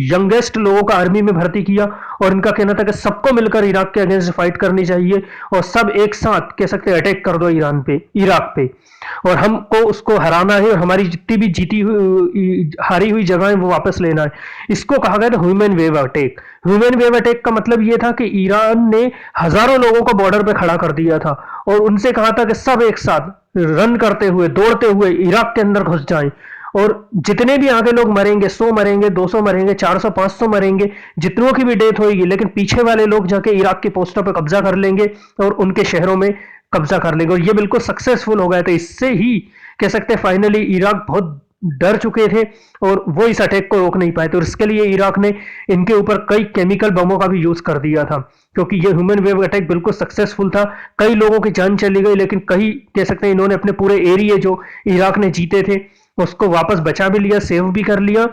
यंगेस्ट लोगों को आर्मी में भर्ती किया और इनका कहना था कि सबको मिलकर इराक के अगेंस्ट फाइट करनी चाहिए और सब एक साथ कह सकते अटैक कर दो ईरान पे, इराक पे, और हमको उसको हराना है और हमारी जितनी भी जीती हुई हारी हुई जगह है वो वापस लेना है। इसको कहा गया था human wave attack. Human wave attack का मतलब ये था कि ईरान ने हजारों लोगों को बॉर्डर पे खड़ा कर दिया था और उनसे कहा था कि सब एक साथ रन करते हुए, दौड़ते हुए इराक के अंदर घुस जाएं और जितने भी आगे लोग मरेंगे, 100 मरेंगे, 200 मरेंगे, 400, 500 मरेंगे, जितनों की भी डेथ होगी, लेकिन पीछे वाले लोग जाके इराक की पोस्टों पर कब्जा कर लेंगे और उनके शहरों में कब्जा कर लेंगे। और ये बिल्कुल सक्सेसफुल हो गया था। इससे ही कह सकते हैं फाइनली इराक बहुत डर चुके थे और वो इस अटैक को रोक नहीं पाए थे और इसके लिए इराक ने इनके ऊपर कई केमिकल बमों का भी यूज कर दिया था, क्योंकि ये ह्यूमन वेव अटैक बिल्कुल सक्सेसफुल था। कई लोगों की जान चली गई लेकिन कई कह सकते हैं इन्होंने अपने पूरे एरिया जो इराक ने जीते थे उसको वापस बचा भी लिया, सेव भी कर लिया।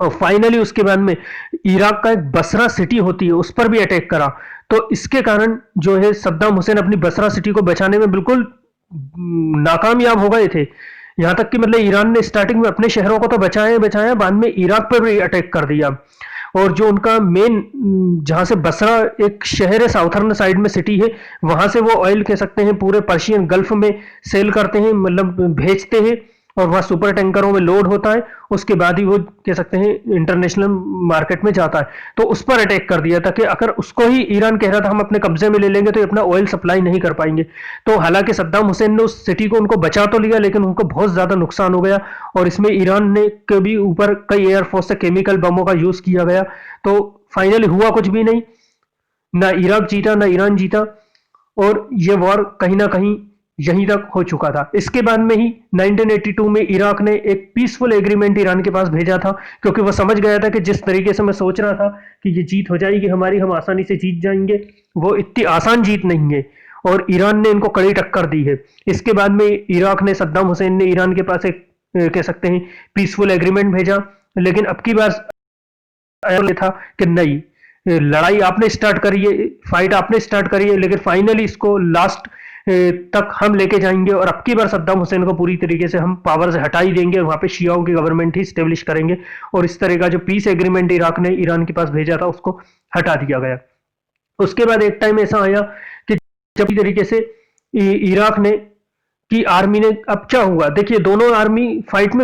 और फाइनली उसके बाद में इराक का एक बसरा सिटी होती है उस पर भी अटैक करा। तो इसके कारण जो है सद्दाम हुसैन अपनी बसरा सिटी को बचाने में बिल्कुल नाकामयाब हो गए थे। यहां तक कि मतलब ईरान ने स्टार्टिंग में अपने शहरों को तो बचाया बचाया, बाद में इराक पर भी अटैक कर दिया। और जो उनका मेन जहां से बसरा एक शहर है, साउथर्न साइड में सिटी है, वहां से वो ऑयल कह सकते हैं पूरे पर्शियन गल्फ में सेल करते हैं, मतलब भेजते हैं और वह सुपर टैंकरों में लोड होता है, उसके बाद ही वो कह सकते हैं इंटरनेशनल मार्केट में जाता है। तो उस पर अटैक कर दिया था कि अगर उसको ही ईरान कह रहा था हम अपने कब्जे में ले लेंगे तो अपना ऑयल सप्लाई नहीं कर पाएंगे। तो हालांकि सद्दाम हुसैन ने उस सिटी को उनको बचा तो लिया लेकिन उनको बहुत ज्यादा नुकसान हो गया और इसमें ईरान ने के भी ऊपर कई एयरफोर्स से केमिकल बमों का यूज किया गया। तो फाइनली हुआ कुछ भी नहीं, ना इराक जीता ना ईरान जीता और ये वॉर कहीं ना कहीं यहीं तक हो चुका था। इसके बाद में ही 1982 में इराक ने एक पीसफुल एग्रीमेंट ईरान के पास भेजा था, क्योंकि वो समझ गया था कि जिस तरीके से मैं सोच रहा था कि ये जीत हो जाएगी हमारी, हम आसानी से जीत जाएंगे, वो इतनी आसान जीत नहीं है और ईरान ने इनको कड़ी टक्कर दी है। इसके बाद में इराक ने, सद्दाम हुसैन ने ईरान के पास एक कह सकते हैं पीसफुल एग्रीमेंट भेजा, लेकिन अब की बार था कि नहीं, लड़ाई आपने स्टार्ट करी है, फाइट आपने स्टार्ट करी है, लेकिन फाइनली इसको लास्ट तक हम लेके जाएंगे और अब की बार सद्दाम हुसैन को पूरी तरीके से हम पावर से हटा ही देंगे और वहां पे शियाओं की गवर्नमेंट ही स्टेब्लिश करेंगे। और इस तरह का जो पीस एग्रीमेंट इराक ने ईरान के पास भेजा था उसको हटा दिया गया। उसके बाद एक टाइम ऐसा आया कि जब तरीके से इराक ने की आर्मी ने, अब क्या हुआ देखिए, दोनों आर्मी फाइट में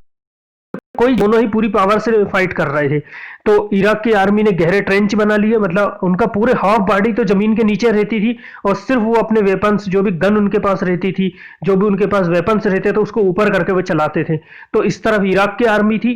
कोई, दोनों ही पूरी पावर से फाइट कर रहे थे। तो इराक की आर्मी ने गहरे ट्रेंच बना लिए, मतलब उनका पूरे हाफ बॉडी तो जमीन के नीचे रहती थी और सिर्फ वो अपने वेपन्स, जो भी गन उनके पास रहती थी, जो भी उनके पास वेपन्स रहते थे उसको ऊपर करके वो चलाते थे। तो इस तरफ इराक की आर्मी थी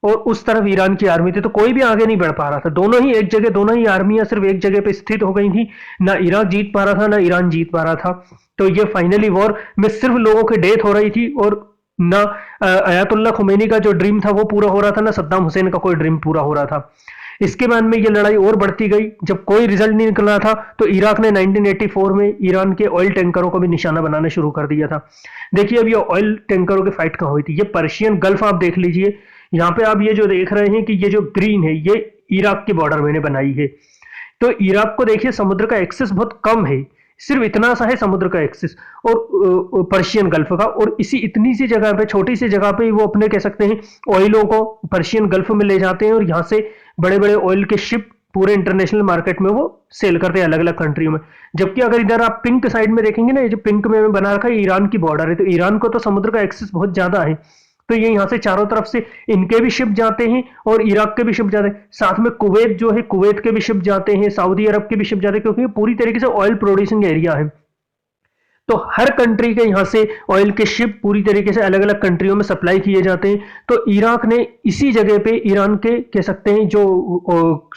और उस तरफ ईरान की आर्मी थी, तो कोई भी आगे नहीं बढ़ पा रहा था। दोनों ही एक जगह, दोनों ही आर्मियां सिर्फ एक जगह पे स्थित हो गई थी। ना इराक जीत पा रहा था, ना ईरान जीत पा रहा था। तो ये फाइनली वॉर में सिर्फ लोगों की डेथ हो रही थी, और ना अयातुल्ला खुमैनी का जो ड्रीम था वो पूरा हो रहा था, ना सद्दाम हुसैन का कोई ड्रीम पूरा हो रहा था। इसके बाद में ये लड़ाई और बढ़ती गई। जब कोई रिजल्ट नहीं निकल रहा था, तो इराक ने 1984 में ईरान के ऑयल टैंकरों को भी निशाना बनाना शुरू कर दिया था। देखिए अब ये ऑयल टैंकरों की फाइट कहाँ हुई थी, ये पर्शियन गल्फ आप देख लीजिए। यहाँ पे आप ये जो देख रहे हैं कि ये जो ग्रीन है, ये इराक की बॉर्डर मैंने बनाई है। तो इराक को देखिए समुद्र का एक्सेस बहुत कम है, सिर्फ इतना सा है समुद्र का एक्सेस, और पर्शियन गल्फ का, और इसी इतनी सी जगह पे, छोटी सी जगह पे वो अपने कह सकते हैं ऑयलों को पर्शियन गल्फ में ले जाते हैं, और यहाँ से बड़े बड़े ऑयल के शिप पूरे इंटरनेशनल मार्केट में वो सेल करते हैं अलग अलग कंट्रियों में। जबकि अगर इधर आप पिंक साइड में देखेंगे ना, ये जो पिंक में बना रखा है ईरान की बॉर्डर है, तो ईरान को तो समुद्र का एक्सेस बहुत ज्यादा है, तो ये यहाँ से चारों तरफ से इनके भी शिप जाते हैं और इराक के भी शिप जाते हैं। साथ में कुवैत जो है, कुवैत के भी शिप जाते हैं, सऊदी अरब के भी शिप जाते हैं, क्योंकि ये पूरी तरीके से ऑयल प्रोड्यूसिंग एरिया है। तो हर कंट्री के यहाँ से ऑयल के शिप पूरी तरीके से अलग अलग कंट्रियों में सप्लाई किए जाते हैं। तो इराक ने इसी जगह पे ईरान के कह सकते हैं जो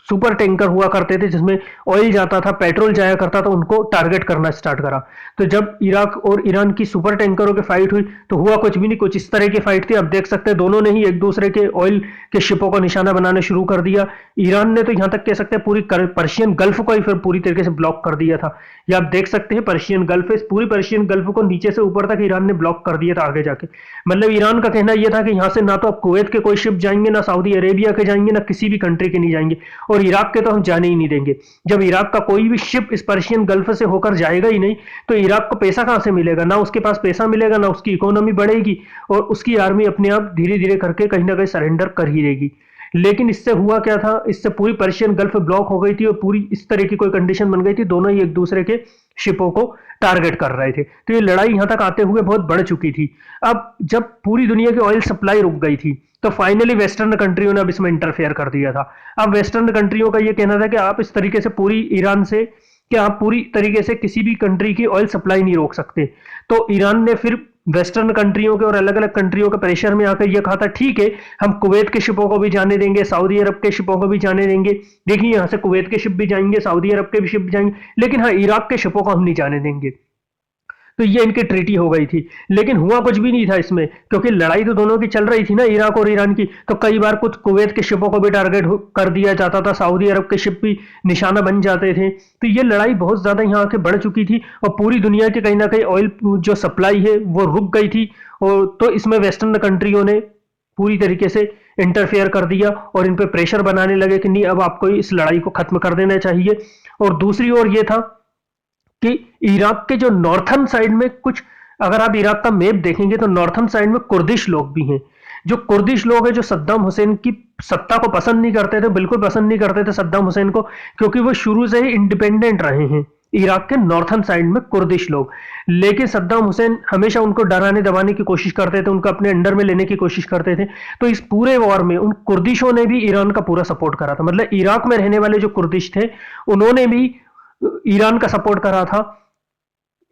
सुपर टैंकर हुआ करते थे, जिसमें ऑयल जाता था, पेट्रोल जाया करता था, उनको टारगेट करना स्टार्ट करा। तो जब इराक और ईरान की सुपर टैंकरों की फाइट हुई, तो हुआ कुछ भी नहीं, कुछ इस तरह की फाइट थी। अब देख सकते हैं दोनों ने ही एक दूसरे के ऑयल के शिपों को निशाना बनाना शुरू कर दिया। ईरान ने तो यहाँ तक कह सकते हैं पूरी पर्शियन गल्फ को ही फिर पूरी तरीके से ब्लॉक कर दिया था। ये आप देख सकते हैं पर्शियन गल्फ, इस पूरी पर्शियन गल्फ को नीचे से ऊपर तक ईरान ने ब्लॉक कर दिया था आगे जाके। मतलब ईरान का कहना यह था कि यहां से ना तो अब कुवैत के कोई शिप जाएंगे, ना सऊदी अरेबिया के जाएंगे, ना किसी भी कंट्री के नहीं जाएंगे, और इराक के तो हम जाने ही नहीं देंगे। जब इराक का कोई भी शिप इस पर्शियन गल्फ से होकर जाएगा ही नहीं, तो इराक को पैसा कहां से मिलेगा, ना उसके पास पैसा मिलेगा, ना उसकी इकोनॉमी बढ़ेगी, और उसकी आर्मी अपने आप धीरे धीरे करके कहीं ना कहीं सरेंडर कर ही देगी। लेकिन इससे हुआ क्या था, इससे पूरी पर्शियन गल्फ ब्लॉक हो गई थी, और पूरी इस तरह की कोई कंडीशन बन गई थी, दोनों ही एक दूसरे के शिपों को टारगेट कर रहे थे। तो ये लड़ाई यहां तक आते हुए बहुत बढ़ चुकी थी। अब जब पूरी दुनिया की ऑयल सप्लाई रुक गई थी, तो फाइनली वेस्टर्न कंट्रियों ने अब इसमें इंटरफेयर कर दिया था। अब वेस्टर्न कंट्रियों का ये कहना था कि आप इस तरीके से पूरी ईरान से, कि आप पूरी तरीके से किसी भी कंट्री की ऑयल सप्लाई नहीं रोक सकते। तो ईरान ने फिर वेस्टर्न कंट्रियों के और अलग अलग कंट्रियों के प्रेशर में आकर यह कहा था, ठीक है हम कुवैत के शिपों को भी जाने देंगे, सऊदी अरब के शिपों को भी जाने देंगे। देखिए यहां से कुवैत के शिप भी जाएंगे, सऊदी अरब के भी शिप जाएंगे, लेकिन हाँ इराक के शिपों को हम नहीं जाने देंगे। तो ये इनकी ट्रीटी हो गई थी। लेकिन हुआ कुछ भी नहीं था इसमें, क्योंकि लड़ाई तो दोनों की चल रही थी ना, इराक और ईरान की। तो कई बार कुछ कुवैत के शिपों को भी टारगेट कर दिया जाता था, सऊदी अरब के शिप भी निशाना बन जाते थे। तो ये लड़ाई बहुत ज्यादा यहाँ आके बढ़ चुकी थी, और पूरी दुनिया की कहीं ना कहीं ऑयल जो सप्लाई है वो रुक गई थी। और तो इसमें वेस्टर्न कंट्रियों ने पूरी तरीके से इंटरफेयर कर दिया, और इन पर प्रेशर बनाने लगे कि नहीं अब आपको इस लड़ाई को खत्म कर देना चाहिए। और दूसरी ओर ये था कि इराक के जो नॉर्थन साइड में कुछ, अगर आप इराक का मैप देखेंगे तो नॉर्थन साइड में कुर्दिश लोग भी हैं। जो कुर्दिश लोग हैं, जो सद्दाम हुसैन की सत्ता को पसंद नहीं करते थे, बिल्कुल पसंद नहीं करते थे सद्दाम हुसैन को, क्योंकि वो शुरू से ही इंडिपेंडेंट रहे हैं इराक के नॉर्थन साइड में कुर्दिश लोग। लेकिन सद्दाम हुसैन हमेशा उनको डराने दबाने की कोशिश करते थे, उनको अपने अंडर में लेने की कोशिश करते थे। तो इस पूरे वॉर में उन कुर्दिशों ने भी ईरान का पूरा सपोर्ट करा था। मतलब इराक में रहने वाले जो कुर्दिश थे, उन्होंने भी ईरान का सपोर्ट करा था।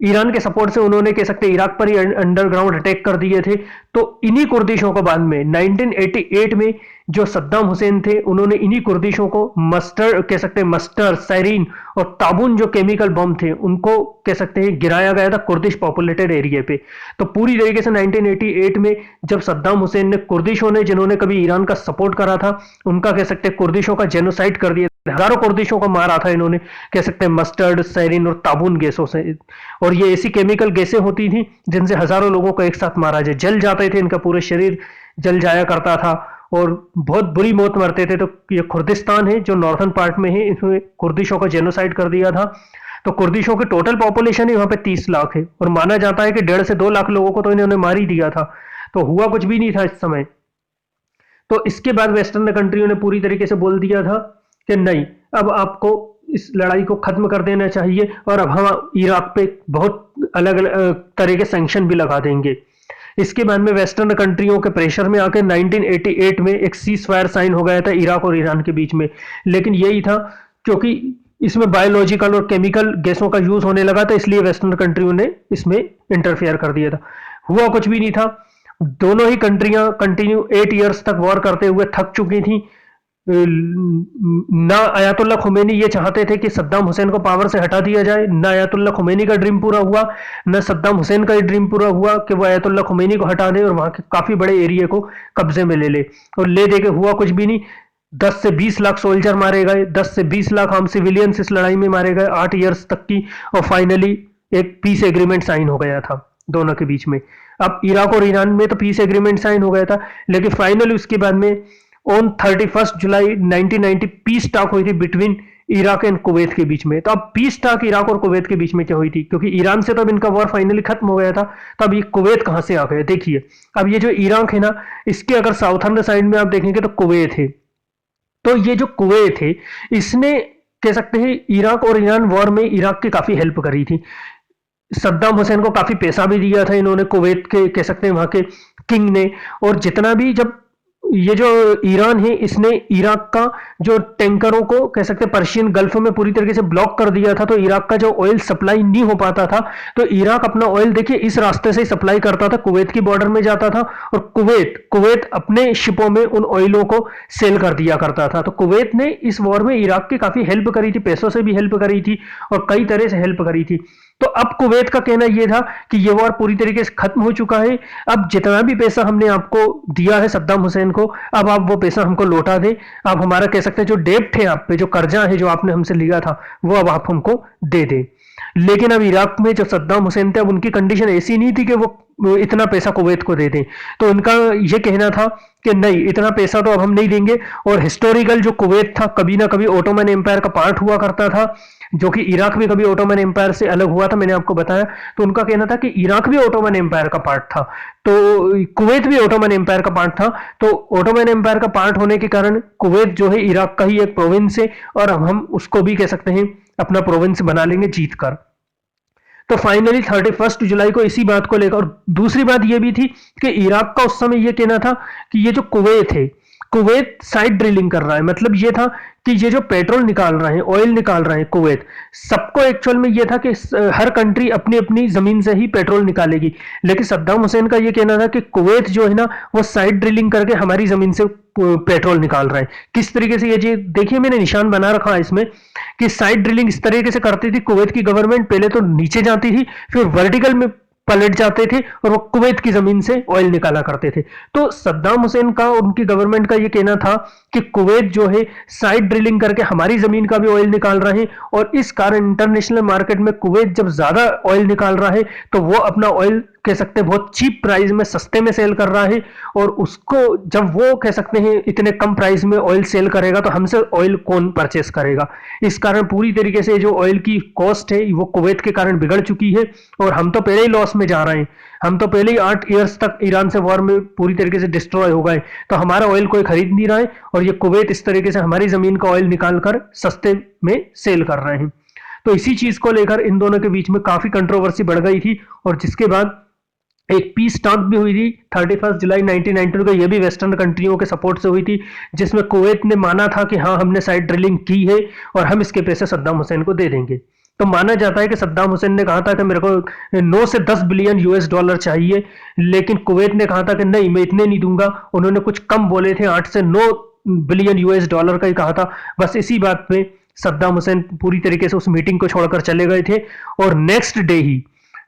ईरान के सपोर्ट से उन्होंने कह सकते इराक पर ही अंडरग्राउंड अटैक कर दिए थे। तो इन्हीं कुर्दिशों को बाद में 1988 में जो सद्दाम हुसैन थे, उन्होंने इन्हीं कुर्दिशों को मस्टर्ड कह सकते हैं, मस्टर्ड, सैरिन और ताबून जो केमिकल बम थे, उनको कह सकते हैं गिराया गया था कुर्दिश पॉपुलेटेड एरिया पे। तो पूरी तरीके से 1988 में जब सद्दाम हुसैन ने कुर्दिशों ने, जिन्होंने कभी ईरान का सपोर्ट करा था, उनका कह सकते हैं कुर्दिशों का जेनोसाइड कर दिया, हजारों कुर्दिशों को मारा था इन्होंने, कह सकते हैं मस्टर्ड, सैरिन और ताबून गैसों से। और ये ऐसी केमिकल गैसें होती थी जिनसे हजारों लोगों को एक साथ मारा जाए, जल जाते थे, इनका पूरे शरीर जल जाया करता था और बहुत बुरी मौत मरते थे। तो ये खुर्दिस्तान है जो नॉर्थन पार्ट में है, इसमें कुर्दिशों को जेनोसाइड कर दिया था। तो कुर्दिशों की टोटल पॉपुलेशन है वहां पे 30 लाख है, और माना जाता है कि 1.5 से 2 लाख लोगों को तो इन्होंने मार ही दिया था। तो हुआ कुछ भी नहीं था इस समय। तो इसके बाद वेस्टर्न कंट्रियों ने पूरी तरीके से बोल दिया था कि नहीं, अब आपको इस लड़ाई को खत्म कर देना चाहिए, और अब हम इराक पे बहुत अलग अलग तरह के सैंक्शन भी लगा देंगे। इसके बाद में वेस्टर्न कंट्रियों के प्रेशर में आकर 1988 में एक सीज फायर साइन हो गया था इराक और ईरान के बीच में। लेकिन यही था, क्योंकि इसमें बायोलॉजिकल और केमिकल गैसों का यूज होने लगा था, इसलिए वेस्टर्न कंट्रियों ने इसमें इंटरफेयर कर दिया था। हुआ कुछ भी नहीं था। दोनों ही कंट्रियां कंटिन्यू 8 ईयर्स तक वॉर करते हुए थक चुकी थी। ना अयातुल्ला खुमैनी ये चाहते थे कि सद्दाम हुसैन को पावर से हटा दिया जाए, ना अयातुल्ला खुमैनी का ड्रीम पूरा हुआ, न सद्दाम हुसैन का ड्रीम पूरा हुआ कि वो अयातुल्ला खुमैनी को हटा दे और वहां के काफी बड़े एरिया को कब्जे में ले ले। और ले दे के हुआ कुछ भी नहीं। 10 से 20 लाख सोल्जर मारे गए, 10 से 20 लाख आम सिविलियंस इस लड़ाई में मारे गए 8 ईयर्स तक की। और फाइनली एक पीस एग्रीमेंट साइन हो गया था दोनों के बीच में। अब इराक और ईरान में तो पीस एग्रीमेंट साइन हो गया था, लेकिन फाइनली उसके बाद में ऑन 31 जुलाई 1990 पीस टॉक हुई थी बिटवीन इराक एंड कुवैत के बीच में। तो अब पीस टॉक इराक और कुवैत के बीच में क्या हुई थी, क्योंकि ईरान से तो अब इनका वॉर फाइनली खत्म हो गया था, तो अब ये कुवैत कहां से आ गया देखिए। अब ये जो इराक है ना, इसके अगर साउथर्न साइड में आप देखेंगे तो कुवैत है। तो ये जो कुवैत है, इसने कह सकते हैं इराक और ईरान वॉर में इराक की काफी हेल्प करी थी। सद्दाम हुसैन को काफी पैसा भी दिया था इन्होंने, कुवैत के कह सकते हैं वहां के किंग ने। और जितना भी जब ये जो ईरान है, इसने इराक का जो टैंकरों को कह सकते हैं पर्शियन गल्फ में पूरी तरीके से ब्लॉक कर दिया था, तो इराक का जो ऑयल सप्लाई नहीं हो पाता था, तो इराक अपना ऑयल देखिए इस रास्ते से सप्लाई करता था, कुवैत की बॉर्डर में जाता था और कुवैत कुवैत अपने शिपों में उन ऑयलों को सेल कर दिया करता था। तो कुवैत ने इस वॉर में इराक की काफी हेल्प करी थी, पैसों से भी हेल्प करी थी और कई तरह से हेल्प करी थी। तो अब कुवैत का कहना यह था कि यह वॉर पूरी तरीके से खत्म हो चुका है, अब जितना भी पैसा हमने आपको दिया है सद्दाम हुसैन को, अब आप वो पैसा हमको लौटा दें। अब हमारा कह सकते हैं जो डेब्ट है आप पे, जो कर्जा है जो आपने हमसे लिया था, वो अब आप हमको दे दें। लेकिन अब इराक में जो सद्दाम हुसैन थे, अब उनकी कंडीशन ऐसी नहीं थी कि वो इतना पैसा कुवैत को दे दें। तो उनका ये कहना था कि नहीं, इतना पैसा तो अब हम नहीं देंगे। और हिस्टोरिकल जो कुवैत था, कभी ना कभी ओटोमन एम्पायर का पार्ट हुआ करता था, जो कि इराक भी कभी ओटोमन एम्पायर से अलग हुआ था, मैंने आपको बताया। तो उनका कहना था कि इराक भी ओटोमन एम्पायर का पार्ट था, तो कुवैत भी ओटोमन एम्पायर का पार्ट था। तो ओटोमन एम्पायर का पार्ट होने के कारण कुवैत जो है इराक का ही एक प्रोविंस है, और अब हम उसको भी कह सकते हैं अपना प्रोविंस बना लेंगे जीत कर। तो फाइनली 31 जुलाई को इसी बात को लेकर, और दूसरी बात यह भी थी कि इराक का उस समय यह कहना था कि ये जो कुवैत है, कुवैत साइड ड्रिलिंग कर रहा है। मतलब ये था कि ये जो पेट्रोल निकाल रहे हैं, ऑयल निकाल रहे हैं कुवैत, सबको एक्चुअल में ये था कि हर कंट्री अपनी अपनी जमीन से ही पेट्रोल निकालेगी। लेकिन सद्दाम हुसैन का ये कहना था कि कुवैत जो है ना, वो साइड ड्रिलिंग करके हमारी जमीन से पेट्रोल निकाल रहा है। किस तरीके से, ये जी देखिए मैंने निशान बना रखा है इसमें, कि साइड ड्रिलिंग इस तरीके से करती थी कुवैत की गवर्नमेंट। पहले तो नीचे जाती थी, फिर वर्टिकल में पलट जाते थे और वो कुवैत की जमीन से ऑयल निकाला करते थे। तो सद्दाम हुसैन का और उनकी गवर्नमेंट का ये कहना था कि कुवैत जो है साइड ड्रिलिंग करके हमारी जमीन का भी ऑयल निकाल रहे हैं, और इस कारण इंटरनेशनल मार्केट में कुवैत जब ज्यादा ऑयल निकाल रहा है, तो वो अपना ऑयल कह सकते हैं बहुत चीप प्राइस में, सस्ते में सेल कर रहा है। और उसको जब वो कह सकते हैं इतने कम प्राइस में ऑयल सेल करेगा, तो हमसे ऑयल कौन परचेस करेगा। इस कारण पूरी तरीके से जो ऑयल की कॉस्ट है वो कुवैत के कारण बिगड़ चुकी है, और हम तो पहले ही लॉस में जा रहे हैं। हम तो पहले ही 8 ईयर्स तक ईरान से वॉर में पूरी तरीके से डिस्ट्रॉय हो गए, तो हमारा ऑयल कोई खरीद नहीं रहा है, और ये कुवैत इस तरीके से हमारी जमीन का ऑयल निकाल कर सस्ते में सेल कर रहे हैं। तो इसी चीज को लेकर इन दोनों के बीच में काफी कंट्रोवर्सी बढ़ गई थी, और जिसके बाद एक पीस टॉक भी हुई थी 31 जुलाई 1992 को। यह भी वेस्टर्न कंट्रियों के सपोर्ट से हुई थी, जिसमें कुवैत ने माना था कि हाँ, हमने साइड ड्रिलिंग की है और हम इसके पैसे सद्दाम हुसैन को दे देंगे। तो माना जाता है कि सद्दाम हुसैन ने कहा था कि मेरे को 9 से 10 बिलियन यूएस डॉलर चाहिए, लेकिन कुवैत ने कहा था कि नहीं, मैं इतने नहीं दूंगा। उन्होंने कुछ कम बोले थे, 8 से 9 बिलियन यूएस डॉलर का ही कहा था। बस इसी बात पे सद्दाम हुसैन पूरी तरीके से उस मीटिंग को छोड़कर चले गए थे, और नेक्स्ट डे ही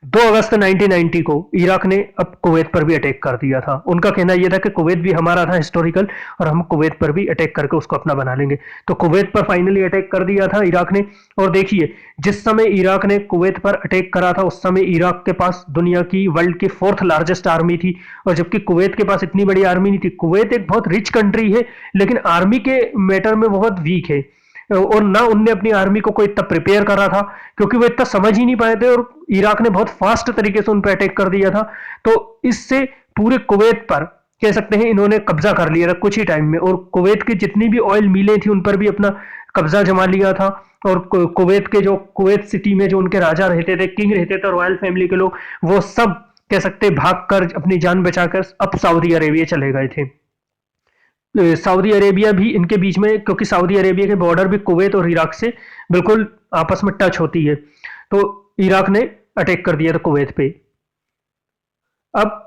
2 अगस्त 1990 को इराक ने अब कुवैत पर भी अटैक कर दिया था। उनका कहना यह था कि कुवैत भी हमारा था हिस्टोरिकल, और हम कुवैत पर भी अटैक करके उसको अपना बना लेंगे। तो कुवैत पर फाइनली अटैक कर दिया था इराक ने। और देखिए, जिस समय इराक ने कुवैत पर अटैक करा था, उस समय इराक के पास दुनिया की वर्ल्ड की 4th लार्जेस्ट आर्मी थी, और जबकि कुवैत के पास इतनी बड़ी आर्मी नहीं थी। कुवैत एक बहुत रिच कंट्री है, लेकिन आर्मी के मैटर में बहुत वीक है, और ना उनने अपनी आर्मी को कोई इतना प्रिपेयर करा था, क्योंकि वो इतना समझ ही नहीं पाए थे, और इराक ने बहुत फास्ट तरीके से उन पर अटैक कर दिया था। तो इससे पूरे कुवैत पर कह सकते हैं इन्होंने कब्जा कर लिया था कुछ ही टाइम में, और कुवैत की जितनी भी ऑयल मिलें थी उन पर भी अपना कब्जा जमा लिया था। और कुवैत के जो कुवैत सिटी में जो उनके राजा रहते थे, किंग रहते थे, रॉयल फैमिली के लोग, वो सब कह सकते भाग कर अपनी जान बचाकर अब सऊदी अरेबिया चले गए थे। सऊदी अरेबिया भी इनके बीच में, क्योंकि सऊदी अरेबिया के बॉर्डर भी कुवैत और इराक से बिल्कुल आपस में टच होती है, तो इराक ने अटैक कर दिया था कुवैत पे। अब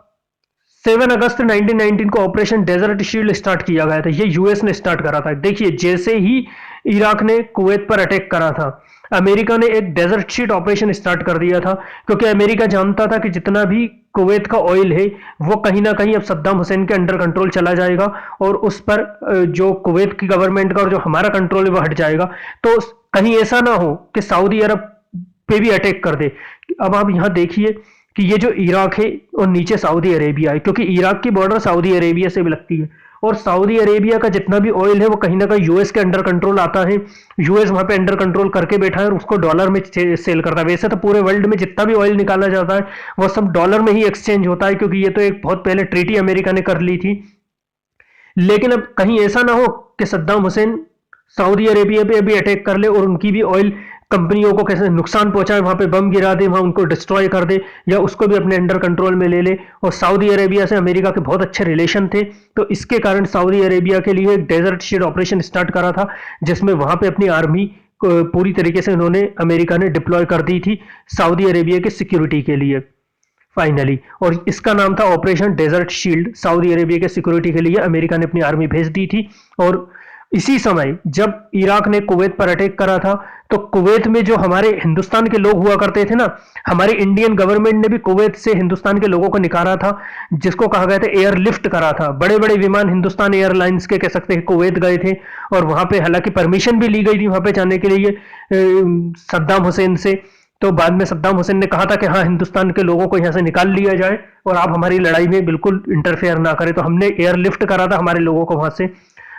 7 अगस्त 1919 को ऑपरेशन डेजर्ट शील्ड स्टार्ट किया गया था। ये यूएस ने स्टार्ट करा था। देखिए, जैसे ही इराक ने कुवैत पर अटैक करा था, अमेरिका ने एक डेजर्ट शील्ड ऑपरेशन स्टार्ट कर दिया था, क्योंकि अमेरिका जानता था कि जितना भी कुवैत का ऑयल है वो कहीं ना कहीं अब सद्दाम हुसैन के अंडर कंट्रोल चला जाएगा, और उस पर जो कुवैत की गवर्नमेंट का और जो हमारा कंट्रोल है वो हट जाएगा। तो कहीं ऐसा ना हो कि सऊदी अरब पे भी अटैक कर दे। अब आप यहाँ देखिए कि ये जो इराक है और नीचे सऊदी अरेबिया है, क्योंकि इराक की बॉर्डर सऊदी अरेबिया से भी लगती है, और सऊदी अरेबिया का जितना भी ऑयल है वो कहीं ना कहीं यूएस के अंडर कंट्रोल आता है। यूएस वहां पे अंडर कंट्रोल करके बैठा है और उसको डॉलर में सेल करता है। वैसे तो पूरे वर्ल्ड में जितना भी ऑयल निकाला जाता है वो सब डॉलर में ही एक्सचेंज होता है, क्योंकि ये तो एक बहुत पहले ट्रीटी अमेरिका ने कर ली थी। लेकिन अब कहीं ऐसा ना हो कि सद्दाम हुसैन सऊदी अरेबिया पे अभी अटैक कर ले और उनकी भी ऑयल कंपनियों को कैसे नुकसान पहुंचाए, वहां पे बम गिरा दे, वहां उनको डिस्ट्रॉय कर दे, या उसको भी अपने अंडर कंट्रोल में ले ले। और सऊदी अरेबिया से अमेरिका के बहुत अच्छे रिलेशन थे, तो इसके कारण सऊदी अरेबिया के लिए एक डेजर्ट शील्ड ऑपरेशन स्टार्ट करा था, जिसमें वहां पे अपनी आर्मी पूरी तरीके से उन्होंने अमेरिका ने डिप्लॉय कर दी थी सऊदी अरेबिया के सिक्योरिटी के लिए फाइनली। और इसका नाम था operation desert shield. Saudi Arabia के सिक्योरिटी के लिए अमेरिका ने अपनी आर्मी भेज दी थी। और इसी समय जब इराक ने कुवैत पर अटैक करा था, तो कुवैत में जो हमारे हिंदुस्तान के लोग हुआ करते थे ना, हमारी इंडियन गवर्नमेंट ने भी कुवैत से हिंदुस्तान के लोगों को निकाला था, जिसको कहा गया था एयरलिफ्ट करा था। बड़े बड़े विमान हिंदुस्तान एयरलाइंस के कह सकते हैं कुवैत गए थे, और वहां पे हालांकि परमिशन भी ली गई थी वहां पे जाने के लिए सद्दाम हुसैन से। तो बाद में सद्दाम हुसैन ने कहा था कि हाँ, हिंदुस्तान के लोगों को यहाँ से निकाल लिया जाए और आप हमारी लड़ाई में बिल्कुल इंटरफेयर ना करें। तो हमने एयरलिफ्ट करा था हमारे लोगों को वहां से,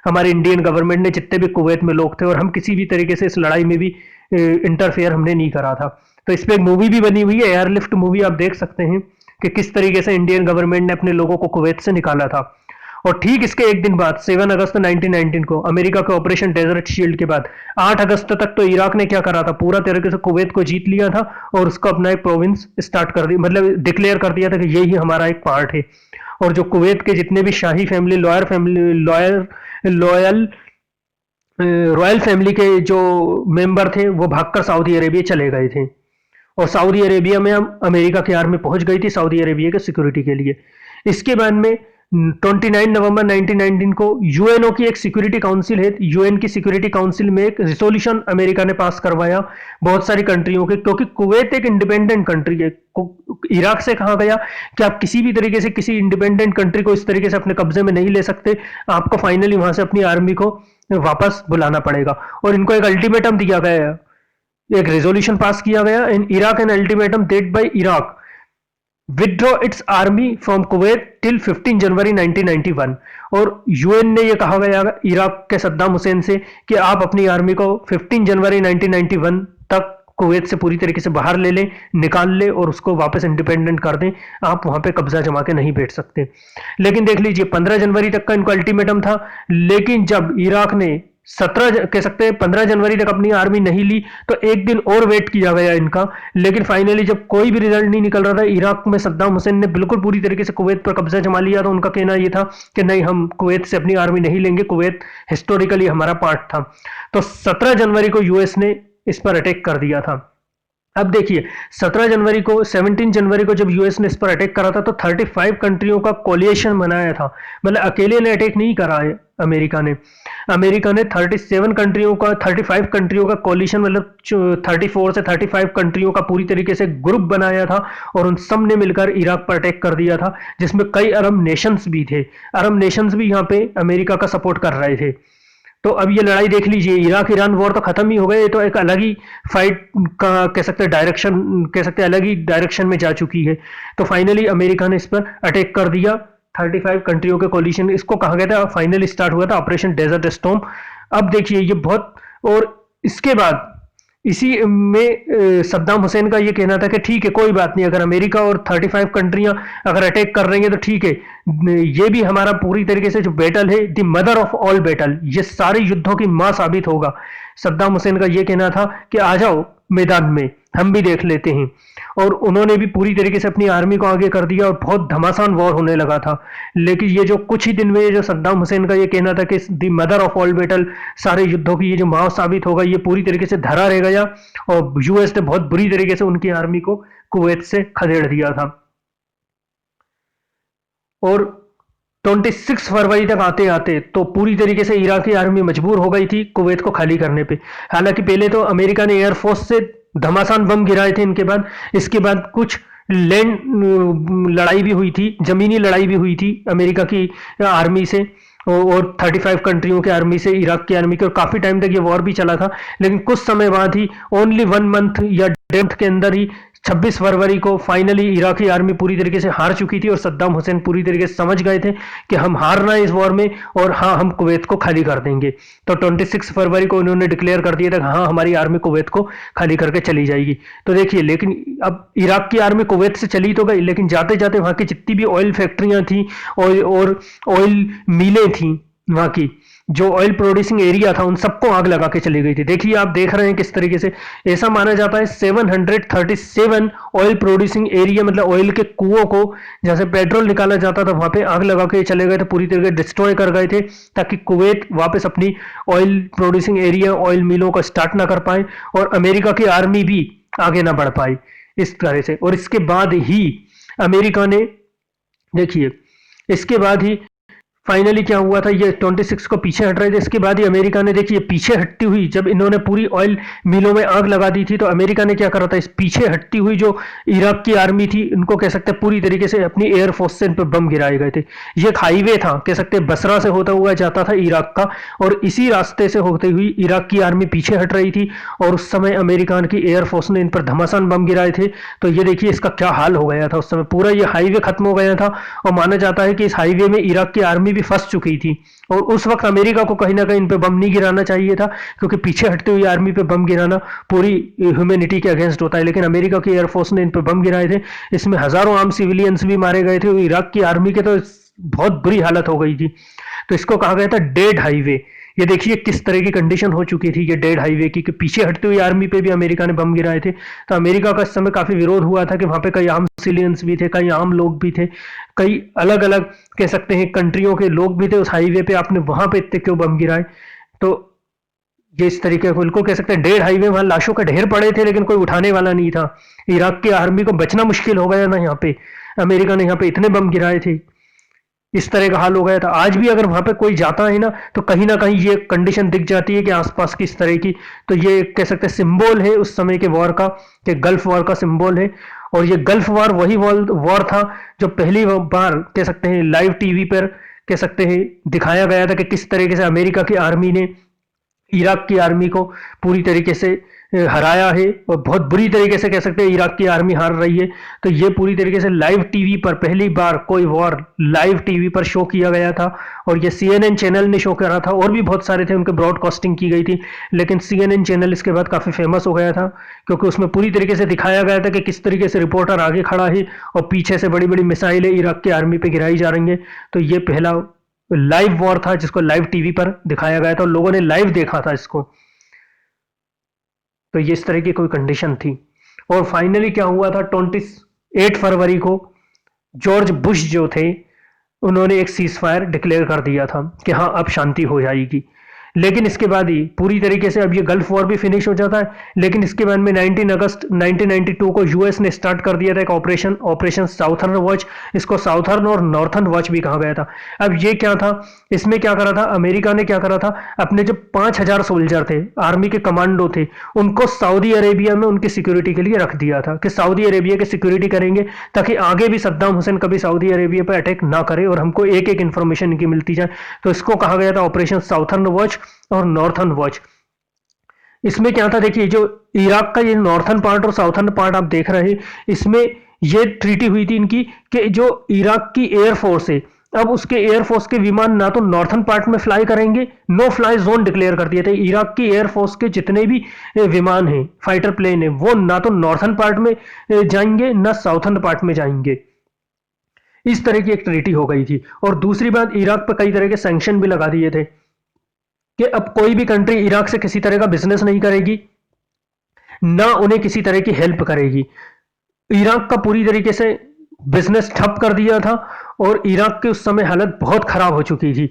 हमारी इंडियन गवर्नमेंट ने, जितने भी कुवैत में लोग थे, और हम किसी भी तरीके से इस लड़ाई में भी इंटरफेयर हमने नहीं करा था। तो इस पर एक मूवी भी बनी हुई है, एयरलिफ्ट मूवी, आप देख सकते हैं कि किस तरीके से इंडियन गवर्नमेंट ने अपने लोगों को कुवैत से निकाला था। और ठीक इसके एक दिन बाद 7 अगस्त 1919 को अमेरिका के ऑपरेशन डेजर्ट शील्ड के बाद 8 अगस्त तक तो इराक ने क्या करा था, पूरा तरीके से कुवैत को जीत लिया था और उसको अपना एक प्रोविंस स्टार्ट कर दिया, मतलब डिक्लेयर कर दिया था कि यही हमारा एक पार्ट है। और जो कुवैत के जितने भी शाही फैमिली, लॉयल रॉयल फैमिली के जो मेंबर थे वो भागकर सऊदी अरेबिया चले गए थे, और सऊदी अरेबिया में हम अमेरिका की आर्मी पहुंच गई थी सऊदी अरेबिया के सिक्योरिटी के लिए। इसके बाद में 29 नवंबर 1919 को यूएनओ की एक सिक्योरिटी काउंसिल है, यूएन की सिक्योरिटी काउंसिल में एक रिसोल्यूशन अमेरिका ने पास करवाया बहुत सारी कंट्रियों के, क्योंकि कुवैत एक इंडिपेंडेंट कंट्री है। इराक से कहा गया कि आप किसी भी तरीके से किसी इंडिपेंडेंट कंट्री को इस तरीके से अपने कब्जे में नहीं ले सकते, आपको फाइनली वहां से अपनी आर्मी को वापस बुलाना पड़ेगा। और इनको एक अल्टीमेटम दिया गया है, एक रेजोल्यूशन पास किया गया in Iraq, an ultimatum date by Iraq withdraw its army from Kuwait till 15 January 1991। और यूएन ने यह कहा गया इराक के सद्दाम हुसैन से कि आप अपनी आर्मी को 15 जनवरी 1991 तक कुवैत से पूरी तरीके से बाहर ले लें, निकाल ले और उसको वापस इंडिपेंडेंट कर दें, आप वहां पे कब्जा जमा के नहीं बैठ सकते। लेकिन देख लीजिए 15 जनवरी तक का इनको अल्टीमेटम था, लेकिन जब इराक ने 17 कह सकते हैं 15 जनवरी तक अपनी आर्मी नहीं ली, तो एक दिन और वेट किया गया इनका। लेकिन फाइनली जब कोई भी रिजल्ट नहीं निकल रहा था, इराक में सद्दाम हुसैन ने बिल्कुल पूरी तरीके से कुवैत पर कब्जा जमा लिया। तो उनका कहना यह था कि नहीं, हम कुवैत से अपनी आर्मी नहीं लेंगे, कुवैत हिस्टोरिकली हमारा पार्ट था। तो 17 जनवरी को यूएस ने इस पर अटैक कर दिया था। अब देखिए 17 जनवरी को जब यूएस ने इस पर अटैक करा था, तो 35 कंट्रियों का कोलिएशन बनाया था, मतलब अकेले ने अटैक नहीं करा है अमेरिका ने। अमेरिका ने 35 कंट्रियों का कोलिशन, मतलब 34 से 35 कंट्रियों का पूरी तरीके से ग्रुप बनाया था, और उन सब ने मिलकर इराक पर अटैक कर दिया था, जिसमें कई अरब नेशंस भी थे। अरब नेशंस भी यहाँ पे अमेरिका का सपोर्ट कर रहे थे। तो अब ये लड़ाई देख लीजिए, इराक ईरान वॉर तो खत्म ही हो गए, तो एक अलग ही फाइट का कह सकते हैं डायरेक्शन, कह सकते हैं अलग ही डायरेक्शन में जा चुकी है। तो फाइनली अमेरिका ने इस पर अटैक कर दिया, 35 कंट्रियों के कोलिशन, इसको कहा गया था, फाइनली स्टार्ट हुआ था ऑपरेशन डेजर्ट स्टॉर्म। अब देखिए ये बहुत, और इसके बाद इसी में सद्दाम हुसैन का ये कहना था कि ठीक है, कोई बात नहीं, अगर अमेरिका और 35 कंट्रियां अगर अटैक कर रही हैं तो ठीक है, ये भी हमारा पूरी तरीके से जो बैटल है, the mother of all battle, ये सारे युद्धों की मां साबित होगा। सद्दाम हुसैन का ये कहना था कि आ जाओ मैदान में, हम भी देख लेते हैं। और उन्होंने भी पूरी तरीके से अपनी आर्मी को आगे कर दिया और बहुत घमासान वॉर होने लगा था। लेकिन ये जो कुछ ही दिन में जो सद्दाम हुसैन का ये कहना था कि दी मदर ऑफ ऑल बैटल, सारे युद्धों की ये जो मां साबित होगा, ये पूरी तरीके से धरा रह गया, और यूएस ने बहुत बुरी तरीके से उनकी आर्मी को कुवैत से खदेड़ दिया था। और 26 फरवरी तक आते आते तो पूरी तरीके से इराकी आर्मी मजबूर हो गई थी कुवैत को खाली करने पे। हालांकि पहले तो अमेरिका ने एयरफोर्स से घमासान बम गिराए थे इनके बाद, इसके बाद कुछ लैंड लड़ाई भी हुई थी, जमीनी लड़ाई भी हुई थी अमेरिका की आर्मी से और 35 कंट्रियों के आर्मी से इराक की आर्मी के, और काफी टाइम तक ये वॉर भी चला था। लेकिन कुछ समय बाद ही, ओनली 1 मंथ या डेढ़ के अंदर ही 26 फरवरी को फाइनली इराकी आर्मी पूरी तरीके से हार चुकी थी और सद्दाम हुसैन पूरी तरीके से समझ गए थे कि हम हारना है इस वॉर में और हाँ हम कुवैत को खाली कर देंगे। तो 26 फरवरी को उन्होंने डिक्लेयर कर दिया था कि हाँ हमारी आर्मी कुवैत को खाली करके चली जाएगी। तो देखिए, लेकिन अब इराक की आर्मी कुवैत से चली तो गई, लेकिन जाते जाते वहां की जितनी भी ऑयल फैक्ट्रियां थी और ऑयल मिलें थी, वहां की जो ऑयल प्रोड्यूसिंग एरिया था, उन सबको आग लगा के चली गई थी। देखिए आप देख रहे हैं किस तरीके से, ऐसा माना जाता है 737 ऑयल प्रोड्यूसिंग एरिया, मतलब ऑयल के कुओं को जहां से पेट्रोल निकाला जाता था वहां पे आग लगा के चले गए थे, पूरी तरीके से डिस्ट्रॉय कर गए थे, ताकि कुवैत वापस अपनी ऑयल प्रोड्यूसिंग एरिया, ऑयल मिलों को स्टार्ट ना कर पाए और अमेरिका की आर्मी भी आगे ना बढ़ पाई इस तरह से। और इसके बाद ही अमेरिका ने, देखिए इसके बाद ही फाइनली क्या हुआ था, ये 26 को पीछे हट रहे थे, इसके बाद ही अमेरिका ने, देखिए पीछे हटती हुई, जब इन्होंने पूरी ऑयल मिलों में आग लगा दी थी तो अमेरिका ने क्या करा था, इस पीछे हटती हुई जो इराक की आर्मी थी, इनको कह सकते हैं पूरी तरीके से अपनी एयरफोर्स से इन पर बम गिराए गए थे। ये एक हाईवे था, कह सकते हैं बसरा से होता हुआ जाता था इराक का, और इसी रास्ते से होते हुई इराक की आर्मी पीछे हट रही थी और उस समय अमेरिका की एयरफोर्स ने इन पर घमासान बम गिराए थे। तो ये देखिए इसका क्या हाल हो गया था उस समय, पूरा ये हाईवे खत्म हो गया था और माना जाता है कि इस हाईवे में इराक की आर्मी भी फंस चुकी थी। और उस वक्त अमेरिका को कहीं ना कहीं इन पे बम नहीं गिराना चाहिए था, क्योंकि पीछे हटती हुई आर्मी पे बम गिराना पूरी ह्यूमैनिटी के अगेंस्ट होता है। लेकिन अमेरिका की एयरफोर्स ने इन पे बम गिराए थे, इसमें हजारों आम सिविलियंस भी मारे गए थे और इराक की आर्मी के तो बहुत बुरी हालत हो गई थी। तो इसको कहा गया था डेड हाईवे। ये देखिए किस तरह की कंडीशन हो चुकी थी ये डेड हाईवे की, कि पीछे हटती हुई आर्मी पे भी अमेरिका ने बम गिराए थे। तो अमेरिका का इस समय काफी विरोध हुआ था कि वहां पे कई आम सिविलियंस भी थे, कई आम लोग भी थे, कई अलग अलग कह सकते हैं कंट्रियों के लोग भी थे उस हाईवे पे, आपने वहां पे इतने क्यों बम गिराए। तो ये इस तरीके को बिल्कुल कह सकते हैं डेड हाईवे, वहां लाशों के ढेर पड़े थे लेकिन कोई उठाने वाला नहीं था। इराक की आर्मी को बचना मुश्किल हो गया ना यहाँ पे, अमेरिका ने यहाँ पे इतने बम गिराए थे, इस तरह का हाल हो गया था। आज भी अगर वहां पे कोई जाता है ना ना कहीं ये कंडीशन दिख जाती है कि आसपास की इस तरह की। तो ये कह सकते हैं सिंबल है उस समय के वॉर का, कि गल्फ वॉर का सिंबल है। और ये गल्फ वॉर वही वॉर था जो पहली बार कह सकते हैं लाइव टीवी पर कह सकते हैं दिखाया गया था कि किस तरीके से अमेरिका की आर्मी ने इराक की आर्मी को पूरी तरीके से हराया है, और बहुत बुरी तरीके से कह सकते हैं इराक की आर्मी हार रही है। तो ये पूरी तरीके से लाइव टीवी पर पहली बार कोई वॉर लाइव टीवी पर शो किया गया था, और ये CNN चैनल ने शो करा था, और भी बहुत सारे थे उनके ब्रॉडकास्टिंग की गई थी, लेकिन CNN चैनल इसके बाद काफी फेमस हो गया था, क्योंकि उसमें पूरी तरीके से दिखाया गया था कि किस तरीके से रिपोर्टर आगे खड़ा है और पीछे से बड़ी बड़ी मिसाइलें इराक की आर्मी पे गिराई जा रही है। तो ये पहला लाइव वॉर था जिसको लाइव टीवी पर दिखाया गया था और लोगों ने लाइव देखा था इसको। तो ये इस तरह की कोई कंडीशन थी। और फाइनली क्या हुआ था, 28 फरवरी को जॉर्ज बुश जो थे उन्होंने एक सीज फायर डिक्लेयर कर दिया था कि हाँ अब शांति हो जाएगी। लेकिन इसके बाद ही पूरी तरीके से अब ये गल्फ वॉर भी फिनिश हो जाता है। लेकिन इसके बाद में 19 अगस्त 1992 को यूएस ने स्टार्ट कर दिया था एक ऑपरेशन साउथर्न वॉच। इसको साउथर्न और नॉर्थर्न वॉच भी कहा गया था। अब ये क्या था, इसमें क्या करा था अमेरिका ने, क्या करा था, अपने जो 5000 सोल्जर थे, आर्मी के कमांडो थे, उनको सऊदी अरेबिया में उनकी सिक्योरिटी के लिए रख दिया था कि सऊदी अरेबिया की सिक्योरिटी करेंगे, ताकि आगे भी सद्दाम हुसैन कभी सऊदी अरेबिया पर अटैक ना करे और हमको एक एक इंफॉर्मेशन इनकी मिलती जाए। तो इसको कहा गया था ऑपरेशन साउथर्न वॉच और नॉर्थर्न वॉच। इसमें क्या था, देखिए जो इराक का ये नॉर्थर्न पार्ट और साउथर्न पार्ट आप देख रहे हैं, इसमें ये ट्रीटी हुई थी इनकी कि जो इराक की एयरफोर्स है, अब उसके एयरफोर्स के विमान ना तो नॉर्थर्न पार्ट में फ्लाई करेंगे, नो फ्लाई जोन डिक्लेयर कर दिए थे। इराक की एयरफोर्स के जितने भी विमान हैं, फाइटर प्लेन है, वो ना तो नॉर्थर्न पार्ट में जाएंगे ना साउथर्न पार्ट में जाएंगे। इस तरह की एक ट्रीटी हो गई थी। और दूसरी बात, इराक पर कई तरह के सैंक्शन भी लगा दिए थे कि अब कोई भी कंट्री इराक से किसी तरह का बिजनेस नहीं करेगी, ना उन्हें किसी तरह की हेल्प करेगी। इराक का पूरी तरीके से बिजनेस ठप कर दिया था और इराक के उस समय हालत बहुत खराब हो चुकी थी।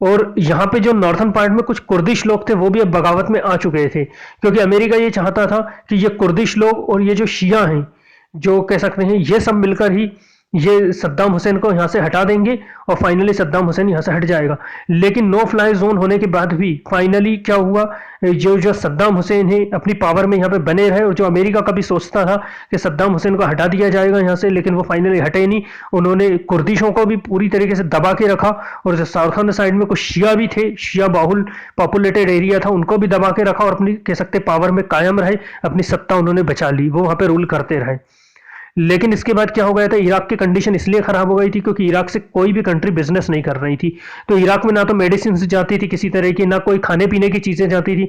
और यहां पे जो नॉर्थर्न पार्ट में कुछ कुर्दिश लोग थे वो भी अब बगावत में आ चुके थे, क्योंकि अमेरिका ये चाहता था कि ये कुर्दिश लोग और ये जो शिया हैं, जो कह सकते हैं ये सब मिलकर ही ये सद्दाम हुसैन को यहाँ से हटा देंगे और फाइनली सद्दाम हुसैन यहाँ से हट जाएगा। लेकिन नो फ्लाई जोन होने के बाद भी फाइनली क्या हुआ, जो जो सद्दाम हुसैन है अपनी पावर में यहाँ पे बने रहे, और जो अमेरिका का भी सोचता था कि सद्दाम हुसैन को हटा दिया जाएगा यहाँ से, लेकिन वो फाइनली हटे नहीं। उन्होंने कुर्दिशों को भी पूरी तरीके से दबा के रखा, और जो साउथर्न साइड में कुछ शिया भी थे, शिया बाहुल पॉपुलेटेड एरिया था, उनको भी दबा के रखा और अपनी कह सकते पावर में कायम रहे, अपनी सत्ता उन्होंने बचा ली, वो वहां पे रूल करते रहे। लेकिन इसके बाद क्या हो गया था, इराक की कंडीशन इसलिए खराब हो गई थी क्योंकि इराक से कोई भी कंट्री बिजनेस नहीं कर रही थी। तो इराक में ना तो मेडिसिन जाती थी किसी तरह की, ना कोई खाने पीने की चीजें जाती थी,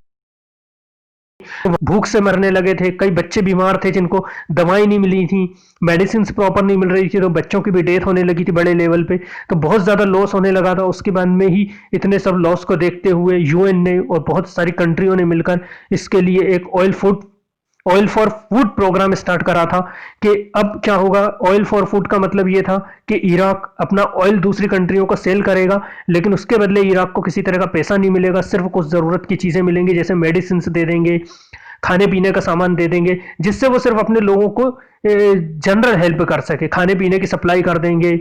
भूख से मरने लगे थे, कई बच्चे बीमार थे जिनको दवाई नहीं मिली थी, मेडिसिन प्रॉपर नहीं मिल रही थी, तो बच्चों की भी डेथ होने लगी थी बड़े लेवल पे। तो बहुत ज्यादा लॉस होने लगा था। उसके बाद में ही इतने सब लॉस को देखते हुए यूएन ने और बहुत सारी कंट्रियों ने मिलकर इसके लिए एक oil for food program start करा था कि अब क्या होगा। ऑयल फॉर फूड का मतलब ये था कि इराक अपना ऑयल दूसरी कंट्रियों को सेल करेगा, लेकिन उसके बदले इराक को किसी तरह का पैसा नहीं मिलेगा, सिर्फ कुछ जरूरत की चीजें मिलेंगी, जैसे मेडिसिन दे देंगे, खाने पीने का सामान दे देंगे, जिससे वो सिर्फ अपने लोगों को जनरल हेल्प कर सके, खाने पीने की सप्लाई कर देंगे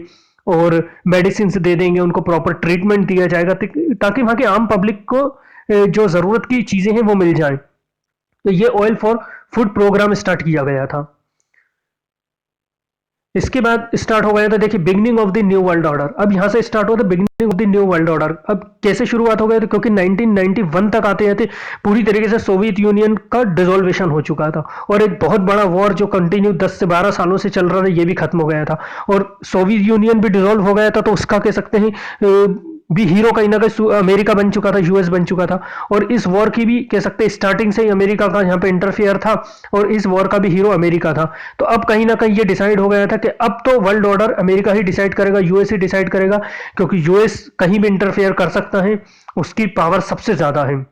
और मेडिसिन दे देंगे, उनको प्रॉपर ट्रीटमेंट दिया जाएगा ताकि वहां के आम पब्लिक को जो जरूरत की चीजें हैं वो मिल जाए। तो ये oil for food program start किया गया था। इसके बाद स्टार्ट हो गया था, देखिए, beginning of the new world order. अब यहां से स्टार्ट हुआ था beginning of the new world order. अब कैसे शुरुआत हो गया था, क्योंकि 1991 तक आते आते पूरी तरीके से सोवियत यूनियन का डिसोल्वेशन हो चुका था, और एक बहुत बड़ा वॉर जो कंटिन्यू 10 से 12 सालों से चल रहा था ये भी खत्म हो गया था, और सोवियत यूनियन भी डिसोल्व हो गया था। तो उसका कह सकते हैं भी हीरो कहीं ना कहीं अमेरिका बन चुका था, यूएस बन चुका था, और इस वॉर की भी कह सकते हैं स्टार्टिंग से ही अमेरिका का यहाँ पे इंटरफेयर था, और इस वॉर का भी हीरो अमेरिका था। तो अब कहीं ना कहीं ये डिसाइड हो गया था कि अब तो वर्ल्ड ऑर्डर अमेरिका ही डिसाइड करेगा, यूएस ही डिसाइड करेगा, क्योंकि यूएस कहीं भी इंटरफेयर कर सकता है, उसकी पावर सबसे ज्यादा है।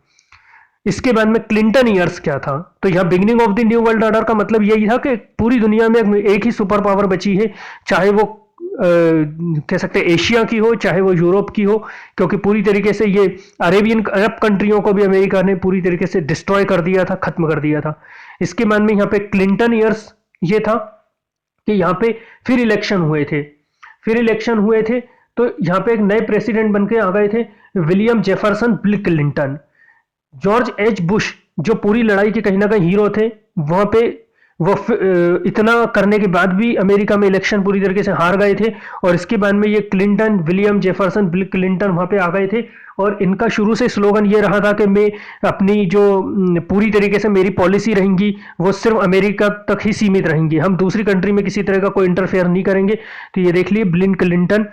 इसके बाद में क्लिंटन ईयर्स क्या था, तो यह beginning of the new world order का मतलब यही था कि पूरी दुनिया में एक ही सुपर पावर बची है, चाहे वो कह सकते हैं एशिया की हो, चाहे वो यूरोप की हो, क्योंकि पूरी तरीके से ये अरब कंट्रियों को भी अमेरिका ने पूरी तरीके से डिस्ट्रॉय कर दिया था, खत्म कर दिया था। इसके बाद में यहाँ पे क्लिंटन ईयर्स ये था कि यहाँ पे फिर इलेक्शन हुए थे, तो यहाँ पे एक नए प्रेसिडेंट बन के आ गए थे, William Jefferson bill Clinton. George H Bush जो पूरी लड़ाई के कहीं ना कहीं हीरो थे, वहां पे वो इतना करने के बाद भी अमेरिका में इलेक्शन पूरी तरीके से हार गए थे, और इसके बाद में ये Clinton, William Jefferson bill Clinton वहां पे आ गए थे। और इनका शुरू से स्लोगन ये रहा था कि मैं अपनी जो पूरी तरीके से मेरी पॉलिसी रहेंगी वो सिर्फ अमेरिका तक ही सीमित रहेंगी, हम दूसरी कंट्री में किसी तरह का कोई इंटरफेयर नहीं करेंगे। तो ये देख लिए बिल क्लिंटन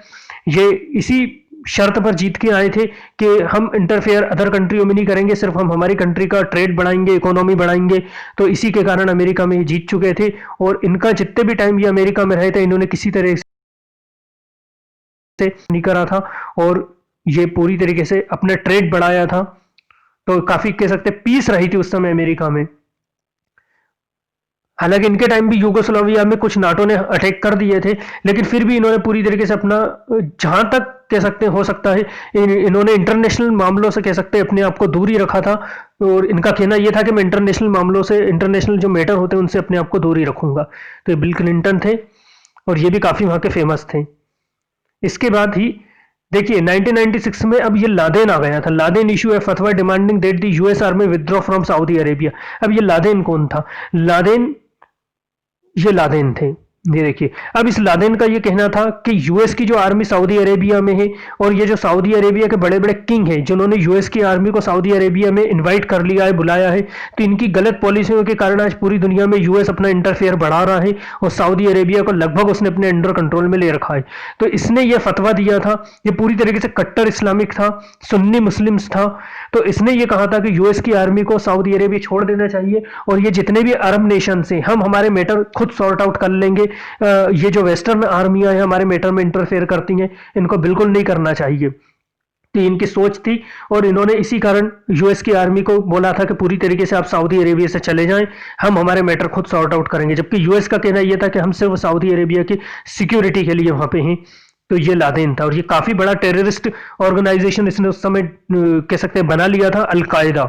ये इसी शर्त पर जीत के आए थे कि हम इंटरफेयर अदर कंट्रियों में नहीं करेंगे, सिर्फ हम हमारी कंट्री का ट्रेड बढ़ाएंगे, इकोनॉमी बढ़ाएंगे। तो इसी के कारण अमेरिका में जीत चुके थे, और इनका जितने भी टाइम ये अमेरिका में रहे थे इन्होंने किसी तरह से नहीं करा था, और ये पूरी तरीके से अपना ट्रेड बढ़ाया था। तो काफी कह सकते पीस रही थी उस समय अमेरिका में। हालांकि इनके टाइम भी यूगोस्लाविया में कुछ नाटो ने अटैक कर दिए थे, लेकिन फिर भी इन्होंने पूरी तरीके से अपना, जहां तक कह सकते हो सकता है, इन्होंने इंटरनेशनल मामलों से कह सकते हैं अपने आप को दूरी रखा था, और इनका कहना यह था कि मैं इंटरनेशनल मामलों से, इंटरनेशनल जो मैटर होते हैं उनसे अपने आप को दूरी रखूंगा। तो ये बिल क्लिंटन थे, और ये भी काफी वहां के फेमस थे। इसके बाद ही देखिए 1996 में अब ये लादेन आ गया था। लादेन इशू ए फतवा demanding that the US army withdraw from Saudi Arabia. अब ये लादेन कौन था, ये लादेन थे। ये देखिए, अब इस लादेन का ये कहना था कि यूएस की जो आर्मी सऊदी अरेबिया में है, और ये जो सऊदी अरेबिया के बड़े बड़े किंग हैं जिन्होंने यूएस की आर्मी को सऊदी अरेबिया में इनवाइट कर लिया है, बुलाया है, तो इनकी गलत पॉलिसियों के कारण आज पूरी दुनिया में यूएस अपना इंटरफेयर बढ़ा रहा है, और सऊदी अरेबिया को लगभग उसने अपने अंडर कंट्रोल में ले रखा है। तो इसने ये फतवा दिया था, ये पूरी तरीके से कट्टर इस्लामिक था, सुन्नी मुस्लिम्स था। तो इसने ये कहा था कि यूएस की आर्मी को सऊदी अरेबिया छोड़ देना चाहिए, और ये जितने भी अरब नेशन से हम हमारे मैटर खुद सॉर्ट आउट कर लेंगे, ये जो वेस्टर्न आर्मियां हैं हमारे मैटर में इंटरफेयर करती हैं, इनको बिल्कुल नहीं करना चाहिए। तो इनकी सोच थी, और इन्होंने इसी कारण यूएस की आर्मी को बोला था कि पूरी तरीके से आप सऊदी अरेबिया से चले जाएं, हम हमारे मैटर खुद सॉर्ट आउट करेंगे। जबकि यूएस का कहना यह था कि हम सिर्फ सऊदी अरेबिया की सिक्योरिटी के लिए वहां पे हैं। तो ये लादेन था, और ये काफी बड़ा टेररिस्ट ऑर्गेनाइजेशन इसने उस समय कह सकते हैं बना लिया था, अलकायदा।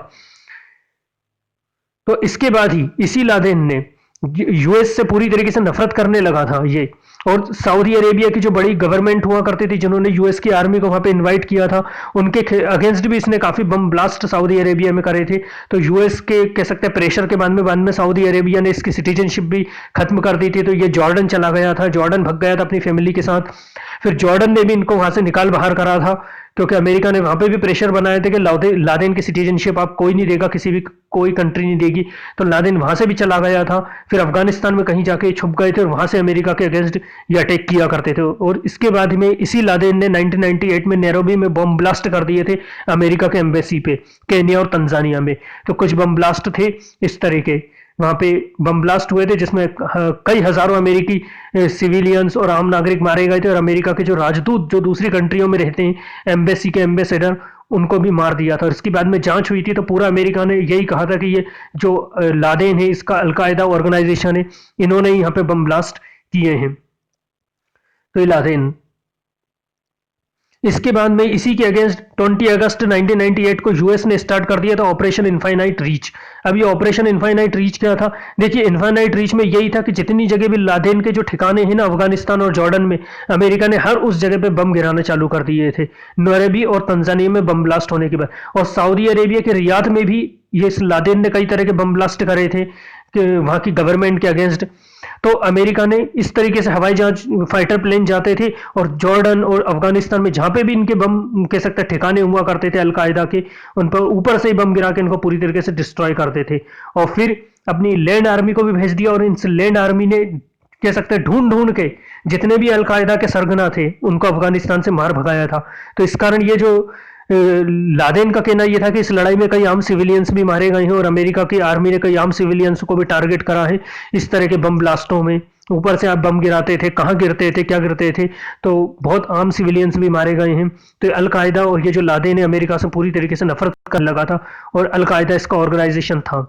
तो इसके बाद ही इसी लादेन ने यूएस से पूरी तरीके से नफरत करने लगा था ये, और सऊदी अरेबिया की जो बड़ी गवर्नमेंट हुआ करती थी जिन्होंने यूएस की आर्मी को वहां पे इनवाइट किया था, उनके अगेंस्ट भी इसने काफी बम ब्लास्ट सऊदी अरेबिया में करे थे। तो यूएस के कह सकते हैं प्रेशर के बाद में सऊदी अरेबिया ने इसकी सिटीजनशिप भी खत्म कर दी थी। तो ये जॉर्डन चला गया था, जॉर्डन भग गया था अपनी फैमिली के साथ। फिर जॉर्डन ने भी इनको वहां से निकाल बाहर करा था, क्योंकि अमेरिका ने वहां पे भी प्रेशर बनाए थे कि लादेन की सिटीजनशिप आप कोई नहीं देगा, किसी भी कोई कंट्री नहीं देगी। तो लादेन वहां से भी चला गया था। फिर अफगानिस्तान में कहीं जाके छुप गए थे और वहां से अमेरिका के अगेंस्ट ये अटैक किया करते थे। और इसके बाद में इसी लादेन ने 1998 में नैरोबी में बम ब्लास्ट कर दिए थे अमेरिका के एम्बेसी पे, केन्या और तंजानिया में। तो कुछ बम ब्लास्ट थे इस तरह के वहां पे बम ब्लास्ट हुए थे, जिसमें कई हजारों अमेरिकी सिविलियंस और आम नागरिक मारे गए थे। और अमेरिका के जो राजदूत जो दूसरी कंट्रियों में रहते हैं, एम्बेसी के एम्बेसडर, उनको भी मार दिया था। और इसके बाद में जांच हुई थी तो पूरा अमेरिका ने यही कहा था कि ये जो लादेन है इसका अलकायदा ऑर्गेनाइजेशन है, इन्होंने ही यहाँ पे बम ब्लास्ट किए हैं। तो ये लादेन, इसके बाद में इसी के अगेंस्ट 20 अगस्त 1998 को यूएस ने स्टार्ट कर दिया था ऑपरेशन इनफाइनाइट रीच। अब ये ऑपरेशन इनफाइनाइट रीच क्या था? देखिए, इनफाइनाइट रीच में यही था कि जितनी जगह भी लादेन के जो ठिकाने हैं ना अफगानिस्तान और जॉर्डन में, अमेरिका ने हर उस जगह पे बम गिराना चालू कर दिए थे। नैरोबी और तंजानिया में बम ब्लास्ट होने के बाद, और सऊदी अरेबिया के रियाद में भी ये लादेन ने कई तरह के बम ब्लास्ट करे थे कि वहां की गवर्नमेंट के अगेंस्ट। तो अमेरिका ने इस तरीके से हवाई जहाज फाइटर प्लेन जाते थे और जॉर्डन और अफगानिस्तान में जहां पे भी इनके बम कह सकते ठिकाने हुआ करते थे अलकायदा के, उन पर ऊपर से ही बम गिरा के इनको पूरी तरीके से डिस्ट्रॉय करते थे। और फिर अपनी लैंड आर्मी को भी भेज दिया और इस लैंड आर्मी ने कह सकते हैं ढूंढ ढूंढ के जितने भी अलकायदा के सरगना थे उनको अफगानिस्तान से मार भगाया था। तो इस कारण ये जो लादेन का कहना यह था कि इस लड़ाई में कई आम सिविलियंस भी मारे गए हैं और अमेरिका की आर्मी ने कई आम सिविलियंस को भी टारगेट करा है इस तरह के बम ब्लास्टों में। ऊपर से आप बम गिराते थे, कहाँ गिरते थे, क्या गिरते थे, तो बहुत आम सिविलियंस भी मारे गए हैं। तो अलकायदा और ये जो लादेन है अमेरिका से पूरी तरीके से नफरत करने लगा था और अलकायदा इसका ऑर्गेनाइजेशन था।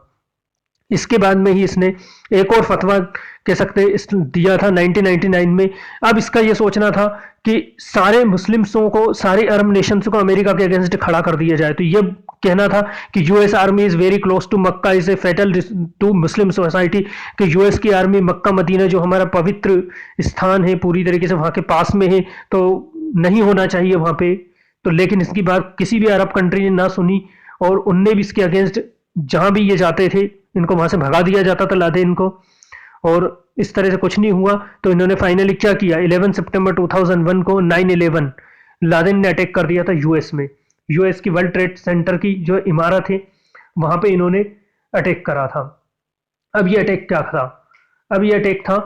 इसके बाद में ही इसने एक और फतवा कह सकते दिया था 1999 में। अब इसका ये सोचना था कि सारे मुस्लिम्सों को, सारे अरब नेशंस को अमेरिका के अगेंस्ट खड़ा कर दिया जाए। तो ये कहना था कि US army is very close to Mecca, is a fatal to Muslim society, कि यूएस की आर्मी मक्का मदीना जो हमारा पवित्र स्थान है पूरी तरीके से वहां के पास में है, तो नहीं होना चाहिए वहां पे। तो लेकिन इसकी बात किसी भी अरब कंट्री ने ना सुनी और उनने भी इसके अगेंस्ट जहां भी ये जाते थे इनको वहां से भगा दिया जाता था लादेन को। और इस तरह से कुछ नहीं हुआ तो इन्होंने फाइनली क्या किया, 11 सितंबर 2001 को 9/11 लादेन ने अटैक कर दिया था यूएस में। यूएस की वर्ल्ड ट्रेड सेंटर की जो इमारत है वहां पे इन्होंने अटैक करा था। अब ये अटैक क्या था? अब ये अटैक था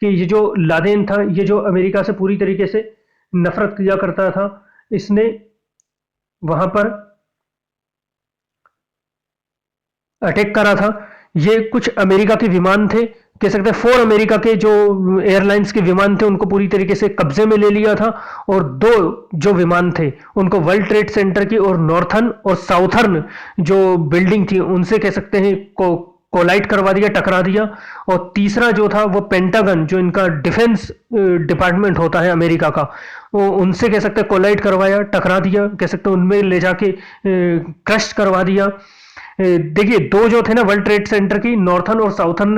कि ये जो लादेन था, ये जो अमेरिका से पूरी तरीके से नफरत किया करता था, इसने वहां पर अटैक करा था। ये कुछ अमेरिका के विमान थे, कह सकते हैं 4 अमेरिका के जो एयरलाइंस के विमान थे उनको पूरी तरीके से कब्जे में ले लिया था। और 2 जो विमान थे उनको वर्ल्ड ट्रेड सेंटर की और नॉर्थर्न और साउथर्न जो बिल्डिंग थी उनसे कह सकते हैं कोलाइड करवा दिया, टकरा दिया। और तीसरा जो था वो पेंटागन, जो इनका डिफेंस डिपार्टमेंट होता है अमेरिका का, वो उनसे कह सकते हैं कोलाइड करवाया, टकरा दिया, कह सकते हैं उनमें ले जाके क्रश करवा दिया। देखिए 2 जो थे ना वर्ल्ड ट्रेड सेंटर की नॉर्थर्न और साउथर्न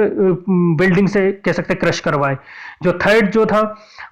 बिल्डिंग से कह सकते क्रश करवाए। जो थर्ड जो था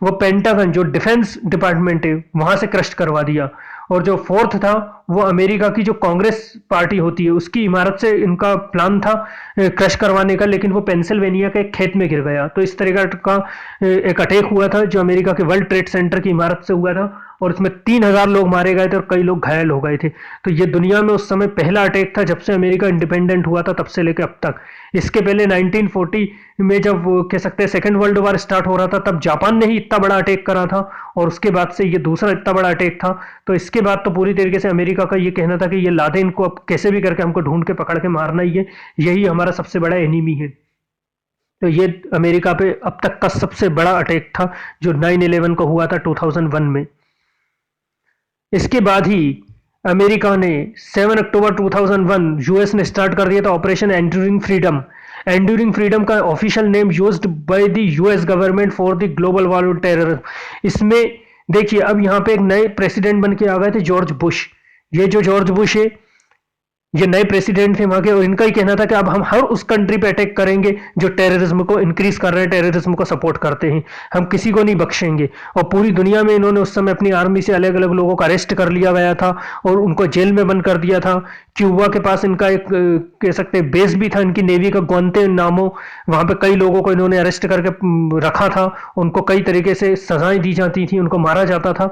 वो पेंटागन जो डिफेंस डिपार्टमेंट है वहां से क्रश करवा दिया। और जो फोर्थ था वो अमेरिका की जो कांग्रेस पार्टी होती है उसकी इमारत से इनका प्लान था क्रश करवाने का, लेकिन वो पेंसिल्वेनिया के एक खेत में गिर गया। तो इस तरह का एक अटैक हुआ था जो अमेरिका के वर्ल्ड ट्रेड सेंटर की इमारत से हुआ था और इसमें 3000 लोग मारे गए थे और कई लोग घायल हो गए थे। तो ये दुनिया में उस समय पहला अटैक था जब से अमेरिका इंडिपेंडेंट हुआ था तब से लेकर अब तक। इसके पहले 1940 में जब कह सकते हैं सेकेंड वर्ल्ड वॉर स्टार्ट हो रहा था तब जापान ने ही इतना बड़ा अटैक करा था और उसके बाद से ये दूसरा इतना बड़ा अटैक था। तो इसके बाद तो पूरी तरीके से अमेरिका का ये कहना था कि ये लादेन को अब कैसे भी करके हमको ढूंढ के पकड़ के मारना ही है, यही हमारा सबसे बड़ा एनिमी है। तो ये अमेरिका पे अब तक का सबसे बड़ा अटैक था जो 9/11 को हुआ था 2001 में। इसके बाद ही अमेरिका ने 7 अक्टूबर 2001 यूएस ने स्टार्ट कर दिया था Operation Enduring Freedom. Enduring Freedom का official name used by the US government for the global war on terrorism. इसमें देखिए अब यहाँ पे एक नए प्रेसिडेंट बन के आ गए थे जॉर्ज बुश। ये जो जॉर्ज बुश है ये नए प्रेसिडेंट थे वहां के, और इनका ही कहना था कि अब हम हर उस कंट्री पे अटैक करेंगे जो टेररिज्म को इंक्रीज कर रहे हैं, टेररिज्म को सपोर्ट करते हैं, हम किसी को नहीं बख्शेंगे। और पूरी दुनिया में इन्होंने उस समय अपनी आर्मी से अलग अलग लोगों को अरेस्ट कर लिया गया था और उनको जेल में बंद कर दिया था। क्यूबा के पास इनका एक कह सकते हैं बेस भी था इनकी नेवी का, ग्वांतानामो। वहां पे कई लोगों को इन्होंने अरेस्ट करके रखा था, उनको कई तरीके से सजाएं दी जाती थी, उनको मारा जाता था।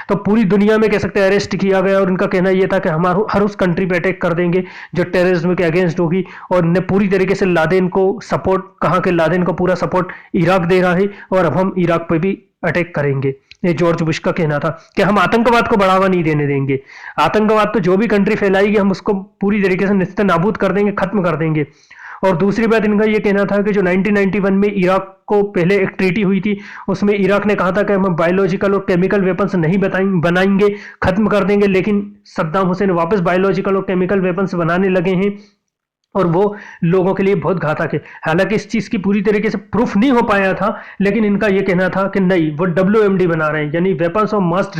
तो पूरी दुनिया में कह सकते हैं अरेस्ट किया गया, और इनका कहना यह था कि हम हर उस कंट्री पे अटैक कर देंगे जो टेररिज्म के अगेंस्ट होगी। और ने पूरी तरीके से लादेन को सपोर्ट, कहा कि लादेन को पूरा सपोर्ट इराक दे रहा है और अब हम इराक पे भी अटैक करेंगे। ये जॉर्ज बुश का कहना था कि हम आतंकवाद को बढ़ावा नहीं देने देंगे, आतंकवाद तो जो भी कंट्री फैलाएगी हम उसको पूरी तरीके से निस्ते नाबूद कर देंगे, खत्म कर देंगे। और दूसरी बात इनका यह कहना था कि जो 1991 में इराक को पहले एक ट्रीटी हुई थी, उसमें इराक ने कहा था कि हम बायोलॉजिकल और केमिकल वेपन्स नहीं बनाएंगे, खत्म कर देंगे, लेकिन सद्दाम हुसैन वापस बायोलॉजिकल और केमिकल वेपन्स बनाने लगे हैं और वो लोगों के लिए बहुत घातक है। हालांकि इस चीज की पूरी तरीके से प्रूफ नहीं हो पाया था, लेकिन इनका यह कहना था कि नहीं, वो WMD बना रहे हैं, यानी वेपन्स ऑफ मास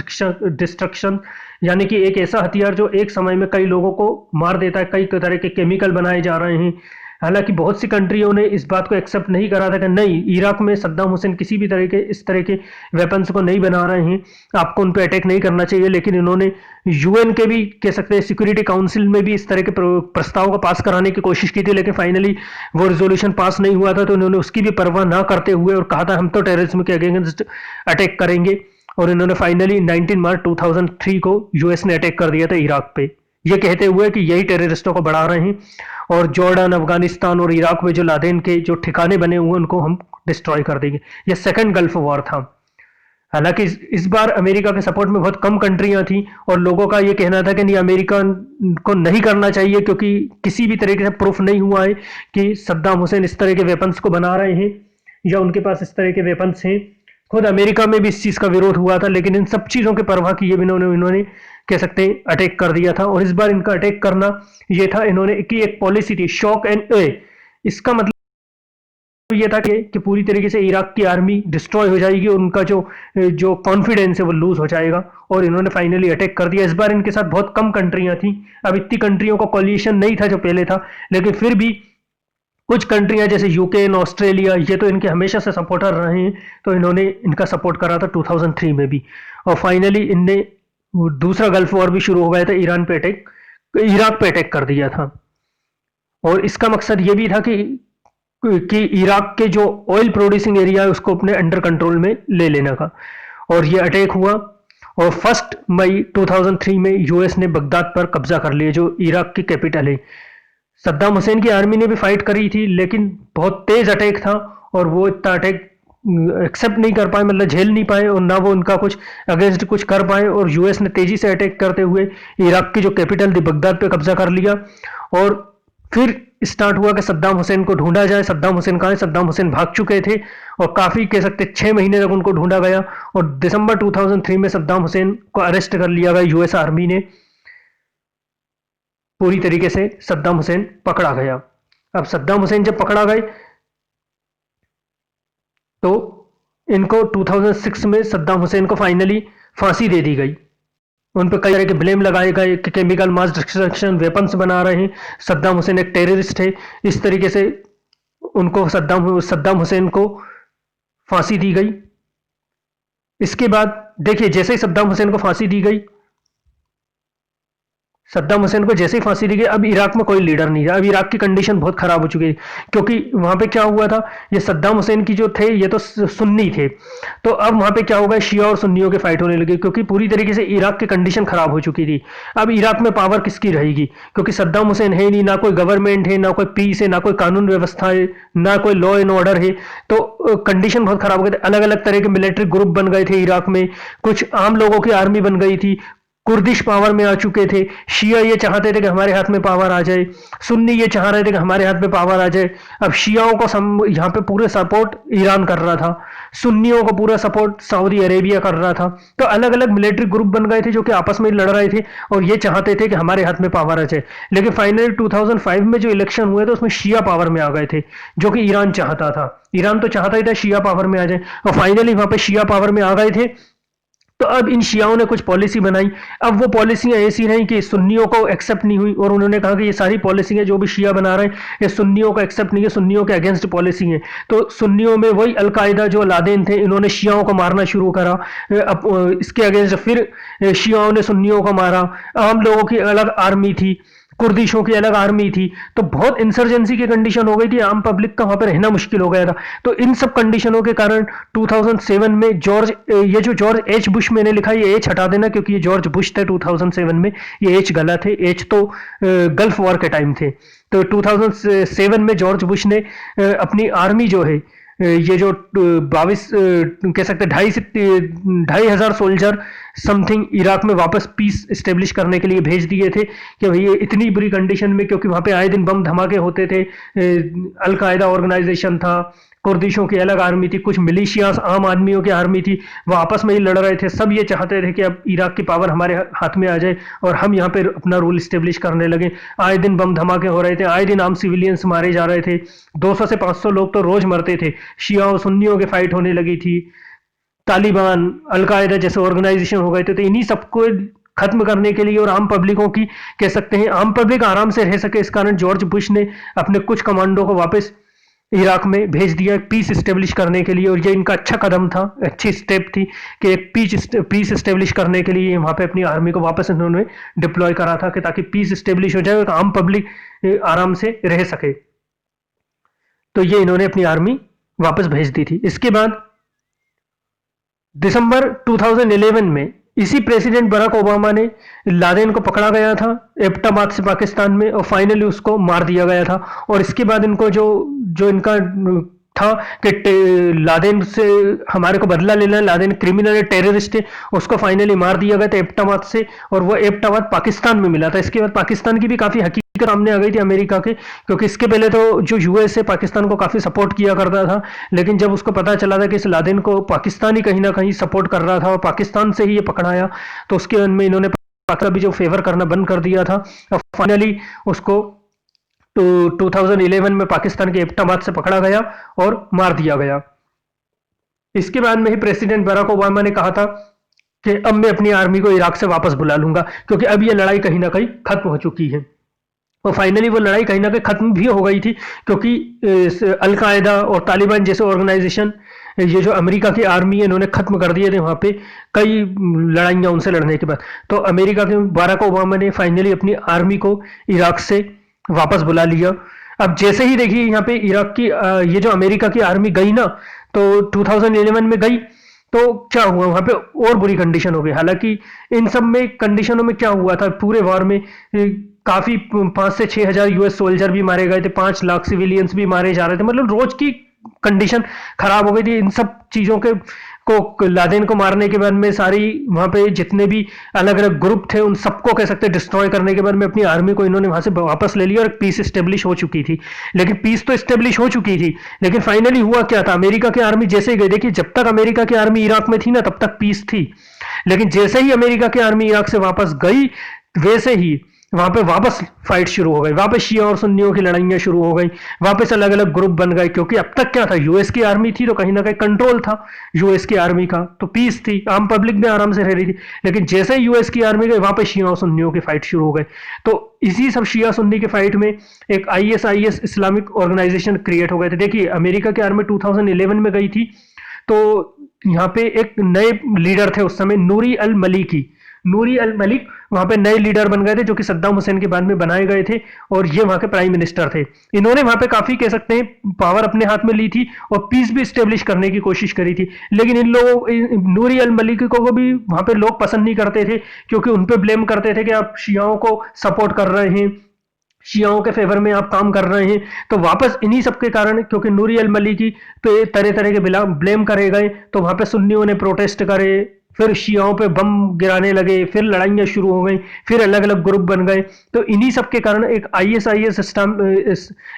डिस्ट्रक्शन, यानी कि एक ऐसा हथियार जो एक समय में कई लोगों को मार देता है। कई तरह के केमिकल बनाए जा रहे हैं। हालांकि बहुत सी कंट्रियों ने इस बात को एक्सेप्ट नहीं करा था कि नहीं, इराक में सद्दाम हुसैन किसी भी तरह के इस तरह के वेपन्स को नहीं बना रहे हैं, आपको उन पर अटैक नहीं करना चाहिए। लेकिन इन्होंने UN के भी कह सकते हैं सिक्योरिटी काउंसिल में भी इस तरह के प्रस्ताव को पास कराने की कोशिश की थी, लेकिन फाइनली वो रिजोल्यूशन पास नहीं हुआ था। तो इन्होंने उसकी भी परवाह ना करते हुए और कहा था हम तो टेररिज्म के अगेंस्ट अटैक करेंगे। और इन्होंने फाइनली 19 मार्च 2003 को US ने अटैक कर दिया था इराक पे, ये कहते हुए कि यही टेररिस्टों को बढ़ा रहे हैं और जॉर्डन, अफगानिस्तान और इराक में जो लादेन के जो ठिकाने बने हुए उनको हम डिस्ट्रॉय कर देंगे। यह सेकंड गल्फ वॉर था। हालांकि इस बार अमेरिका के सपोर्ट में बहुत कम कंट्रियां थी और लोगों का यह कहना था कि नहीं, अमेरिका को नहीं करना चाहिए, क्योंकि किसी भी तरीके से प्रूफ नहीं हुआ है कि सद्दाम हुसैन इस तरह के वेपन्स को बना रहे हैं या उनके पास इस तरह के वेपन्स हैं। खुद अमेरिका में भी इस चीज का विरोध हुआ था, लेकिन इन सब चीजों की परवाह किए बिना इन्होंने कह सकते हैं अटैक कर दिया था। और इस बार इनका अटैक करना यह था, इन्होंने की एक पॉलिसी थी शॉक एंड ए। इसका मतलब यह था कि पूरी तरीके से इराक की आर्मी डिस्ट्रॉय हो जाएगी और उनका जो जो कॉन्फिडेंस है वो लूज हो जाएगा, और इन्होंने फाइनली अटैक कर दिया। इस बार इनके साथ बहुत कम कंट्रियां थी, अब इतनी कंट्रियों का कोलिशन नहीं था जो पहले था, लेकिन फिर भी कुछ कंट्रियां जैसे यूक्रेन, ऑस्ट्रेलिया, ये तो इनके हमेशा से सपोर्टर रहे हैं, तो इन्होंने इनका सपोर्ट करा था 2003 में भी। और फाइनली इनने दूसरा गल्फ वॉर भी शुरू हो गया था, इराक पे अटैक कर दिया था। और इसका मकसद ये भी था कि इराक के जो ऑयल प्रोड्यूसिंग एरिया है उसको अपने अंडर कंट्रोल में ले लेने का। और ये अटैक हुआ और 1 मई 2003 में US ने बगदाद पर कब्जा कर लिया, जो इराक की कैपिटल है। सद्दाम हुसैन की आर्मी ने भी फाइट करी थी, लेकिन बहुत तेज अटैक था और वो इतना अटैक एक्सेप्ट नहीं कर पाए, मतलब झेल नहीं पाए, और ना वो उनका कुछ अगेंस्ट कुछ कर पाए। और US ने तेजी से अटैक करते हुए इराक की जो कैपिटल थी बगदाद पे कब्जा कर लिया। और फिर स्टार्ट हुआ कि सद्दाम हुसैन को ढूंढा जाए। सद्दाम हुसैन कहाँ है? सद्दाम हुसैन भाग चुके थे और काफी कह सकते 6 महीने तक उनको ढूंढा गया, और दिसंबर 2003 में सद्दाम हुसैन को अरेस्ट कर लिया गया US आर्मी ने। पूरी तरीके से सद्दाम हुसैन पकड़ा गया। अब सद्दाम हुसैन जब पकड़ा गए तो इनको 2006 में सद्दाम हुसैन को फाइनली फांसी दे दी गई। उन पर कई तरह के ब्लेम लगाए गए कि केमिकल मास डिस्ट्रक्शन वेपन्स बना रहे हैं, सद्दाम हुसैन एक टेररिस्ट है। इस तरीके से उनको सद्दाम हुसैन को फांसी दी गई। इसके बाद देखिए, जैसे ही सद्दाम हुसैन को फांसी दी गई, सद्दाम हुसैन को जैसे ही फांसी दी गई, अब इराक में कोई लीडर नहीं था। अब इराक की कंडीशन बहुत खराब हो चुकी है, क्योंकि वहां पे क्या हुआ था, ये सद्दाम हुसैन की जो थे ये तो सुन्नी थे, तो अब वहां पे क्या होगा, शिया और सुन्नियों के फाइट होने लगी, क्योंकि पूरी तरीके से इराक की कंडीशन खराब हो चुकी थी। अब इराक में पावर किसकी रहेगी, क्योंकि सद्दाम हुसैन है नहीं, ना कोई गवर्नमेंट है, ना कोई पीस है, ना कोई कानून व्यवस्था है, ना कोई लॉ एंड ऑर्डर है। तो कंडीशन बहुत खराब हो गई थी। अलग अलग तरह के मिलिट्री ग्रुप बन गए थे इराक में, कुछ आम लोगों की आर्मी बन गई थी, कुर्दिश पावर में आ चुके थे। शिया ये चाहते थे कि हमारे हाथ में पावर आ जाए, सुन्नी ये चाह रहे थे कि हमारे हाथ में पावर आ जाए। अब शियाओं को यहाँ पे पूरे सपोर्ट ईरान कर रहा था, सुन्नियों को पूरा सपोर्ट सऊदी अरेबिया कर रहा था। तो अलग अलग मिलिट्री ग्रुप बन गए थे जो कि आपस में लड़ रहे थे और ये चाहते थे कि हमारे हाथ में पावर आ जाए। लेकिन फाइनली 2005 में जो इलेक्शन हुए थे उसमें शिया पावर में आ गए थे, जो कि ईरान चाहता था। ईरान तो चाहता ही था शिया पावर में आ जाए, और फाइनली वहां पे शिया पावर में आ गए थे। तो अब इन शियाओं ने कुछ पॉलिसी बनाई। अब वो पॉलिसियां ऐसी रहीं कि सुन्नियों को एक्सेप्ट नहीं हुई, और उन्होंने कहा कि ये सारी पॉलिसियां जो भी शिया बना रहे हैं ये सुन्नियों को एक्सेप्ट नहीं है, सुन्नियों के अगेंस्ट पॉलिसी है। तो सुन्नियों में वही अलकायदा जो लादेन थे, इन्होंने शियाओं को मारना शुरू करा। अब इसके अगेंस्ट फिर शियाओं ने सुन्नियों को मारा। आम लोगों की अलग आर्मी थी, कुर्दिशों की अलग आर्मी थी। तो बहुत इंसर्जेंसी की कंडीशन हो गई थी, आम पब्लिक का वहां पर रहना मुश्किल हो गया था। तो इन सब कंडीशनों के कारण 2007 में ये जो जॉर्ज एच बुश मैंने लिखा, ये एच हटा देना क्योंकि ये जॉर्ज बुश थे 2007 में, ये एच गलत है, एच तो गल्फ वॉर के टाइम थे। तो 2007 में जॉर्ज बुश ने अपनी आर्मी जो है, ये जो 22 कह सकते 2,500 सोल्जर समथिंग इराक में वापस पीस स्टेब्लिश करने के लिए भेज दिए थे कि भाई ये इतनी बुरी कंडीशन में, क्योंकि वहां पे आए दिन बम धमाके होते थे, अलकायदा ऑर्गेनाइजेशन था, कुर्दिशों की अलग आर्मी थी, कुछ मिलिशियास आम आदमियों की आर्मी थी, वो आपस में ही लड़ रहे थे। सब ये चाहते थे कि अब इराक की पावर हमारे हाथ में आ जाए और हम यहाँ पे अपना रूल स्टेब्लिश करने लगे। आए दिन बम धमाके हो रहे थे, आए दिन आम सिविलियंस मारे जा रहे थे, 200 से 500 लोग तो रोज मरते थे। शिया और सुन्नियों की फाइट होने लगी थी, तालिबान, अलकायदा जैसे ऑर्गेनाइजेशन हो गए थे। तो इन्हीं सबको खत्म करने के लिए और आम पब्लिकों की, कह सकते हैं आम पब्लिक आराम से रह सके, इस कारण जॉर्ज बुश ने अपने कुछ कमांडो को वापस इराक में भेज दिया पीस स्टेब्लिश करने के लिए। और ये इनका अच्छा कदम था, अच्छी स्टेप थी कि एक पीस स्टेब्लिश करने के लिए वहां पे अपनी आर्मी को वापस इन्होंने डिप्लॉय करा था कि ताकि पीस स्टेब्लिश हो जाए और आम पब्लिक आराम से रह सके। तो ये इन्होंने अपनी आर्मी वापस भेज दी थी। इसके बाद दिसंबर 2011 में इसी प्रेसिडेंट बराक ओबामा ने लादेन को पकड़ा गया था एबटाबाद से पाकिस्तान में, और फाइनली उसको मार दिया गया था। और इसके बाद इनको जो जो इनका था कि लादेन से हमारे को बदला लेना है, लादेन क्रिमिनल है, टेररिस्ट है, उसको फाइनली मार दिया गया था एबटाबाद से, और वो एबटाबाद पाकिस्तान में मिला था। इसके बाद पाकिस्तान की भी काफी हकीकत सामने आ गई थी अमेरिका के, क्योंकि इसके पहले तो जो यूएस है पाकिस्तान को काफी सपोर्ट किया करता था, लेकिन जब उसको पता चला था कि इस लादेन को पाकिस्तान ही कहीं ना कहीं सपोर्ट कर रहा था और पाकिस्तान से ही ये पकड़ाया, तो उसके बाद में इन्होंने पाकिस्तान भी जो फेवर करना बंद कर दिया था। और फाइनली उसको 2011 में पाकिस्तान के एबटाबाद से पकड़ा गया और मार दिया गया। इसके बाद में ही प्रेसिडेंट बराक ओबामा ने कहा था कि अब मैं अपनी आर्मी को इराक से वापस बुला लूंगा, क्योंकि अब ये लड़ाई कहीं ना कहीं खत्म हो चुकी है। और फाइनली वो लड़ाई कहीं ना कहीं खत्म भी हो गई थी, क्योंकि अलकायदा और तालिबान जैसे ऑर्गेनाइजेशन, ये जो अमेरिका की आर्मी है, इन्होंने खत्म कर दिए थे वहां पे कई लड़ाइयां उनसे लड़ने के बाद। तो अमेरिका के बराक ओबामा ने फाइनली अपनी आर्मी को इराक से वापस बुला लिया। अब जैसे ही देखिए यहाँ पे इराक की ये जो अमेरिका की आर्मी गई ना, तो 2011 में गई, तो क्या हुआ वहां पे और बुरी कंडीशन हो गई। हालांकि इन सब में कंडीशनों में क्या हुआ था, पूरे वॉर में काफी 5 से 6 हजार यूएस सोल्जर भी मारे गए थे, 5 लाख सिविलियंस भी मारे जा रहे थे, मतलब रोज की कंडीशन खराब हो गई थी। इन सब चीजों के को लादेन को मारने के बाद में सारी वहां पे जितने भी अलग अलग ग्रुप थे उन सबको कह सकते डिस्ट्रॉय करने के बाद में अपनी आर्मी को इन्होंने वहां से वापस ले लिया और पीस स्टेब्लिश हो चुकी थी। लेकिन पीस तो स्टेब्लिश हो चुकी थी, लेकिन फाइनली हुआ क्या था, अमेरिका की आर्मी जैसे ही गई, देखिए जब तक अमेरिका की आर्मी इराक में थी ना तब तक पीस थी, लेकिन जैसे ही अमेरिका की आर्मी इराक से वापस गई वैसे ही वहां पे वापस फाइट शुरू हो गई, वापस शिया और सुन्नियों की लड़ाइयां शुरू हो गई, वापस अलग अलग ग्रुप बन गए, क्योंकि अब तक क्या था, यूएस की आर्मी थी तो कहीं ना कहीं कंट्रोल था यूएस की आर्मी का, तो पीस थी, आम पब्लिक भी आराम से रह रही थी। लेकिन जैसे ही यूएस की आर्मी गई वापस शिया और सुन्नियों की फाइट शुरू हो गई। तो इसी सब शिया सुन्नी की फाइट में एक आईएसआईएस इस्लामिक ऑर्गेनाइजेशन क्रिएट हो गए थे। देखिए अमेरिका की आर्मी 2011 में गई थी, तो यहाँ पे एक नए लीडर थे उस समय, नूरी अल मलिकी, नूरी अल मलिक वहां पे नए लीडर बन गए थे जो कि सद्दाम हुसैन के बाद में बनाए गए थे, और ये वहां के प्राइम मिनिस्टर थे। इन्होंने वहां पे काफी कह सकते हैं पावर अपने हाथ में ली थी और पीस भी स्टेब्लिश करने की कोशिश करी थी। लेकिन इन लोगों नूरी अल मलिक को भी वहां पे लोग पसंद नहीं करते थे, क्योंकि उन पे ब्लेम करते थे कि आप शियाओं को सपोर्ट कर रहे हैं, शियाओं के फेवर में आप काम कर रहे हैं। तो वापस इन्हीं सब के कारण, क्योंकि नूरी अल मलिकी पे तरह तरह के ब्लेम करे गए, तो वहां पे सुन्नियों ने प्रोटेस्ट करे, फिर शियाओं पे बम गिराने लगे, फिर लड़ाइयां शुरू हो गई, फिर अलग अलग ग्रुप बन गए। तो इन्हीं सब के कारण एक ISIS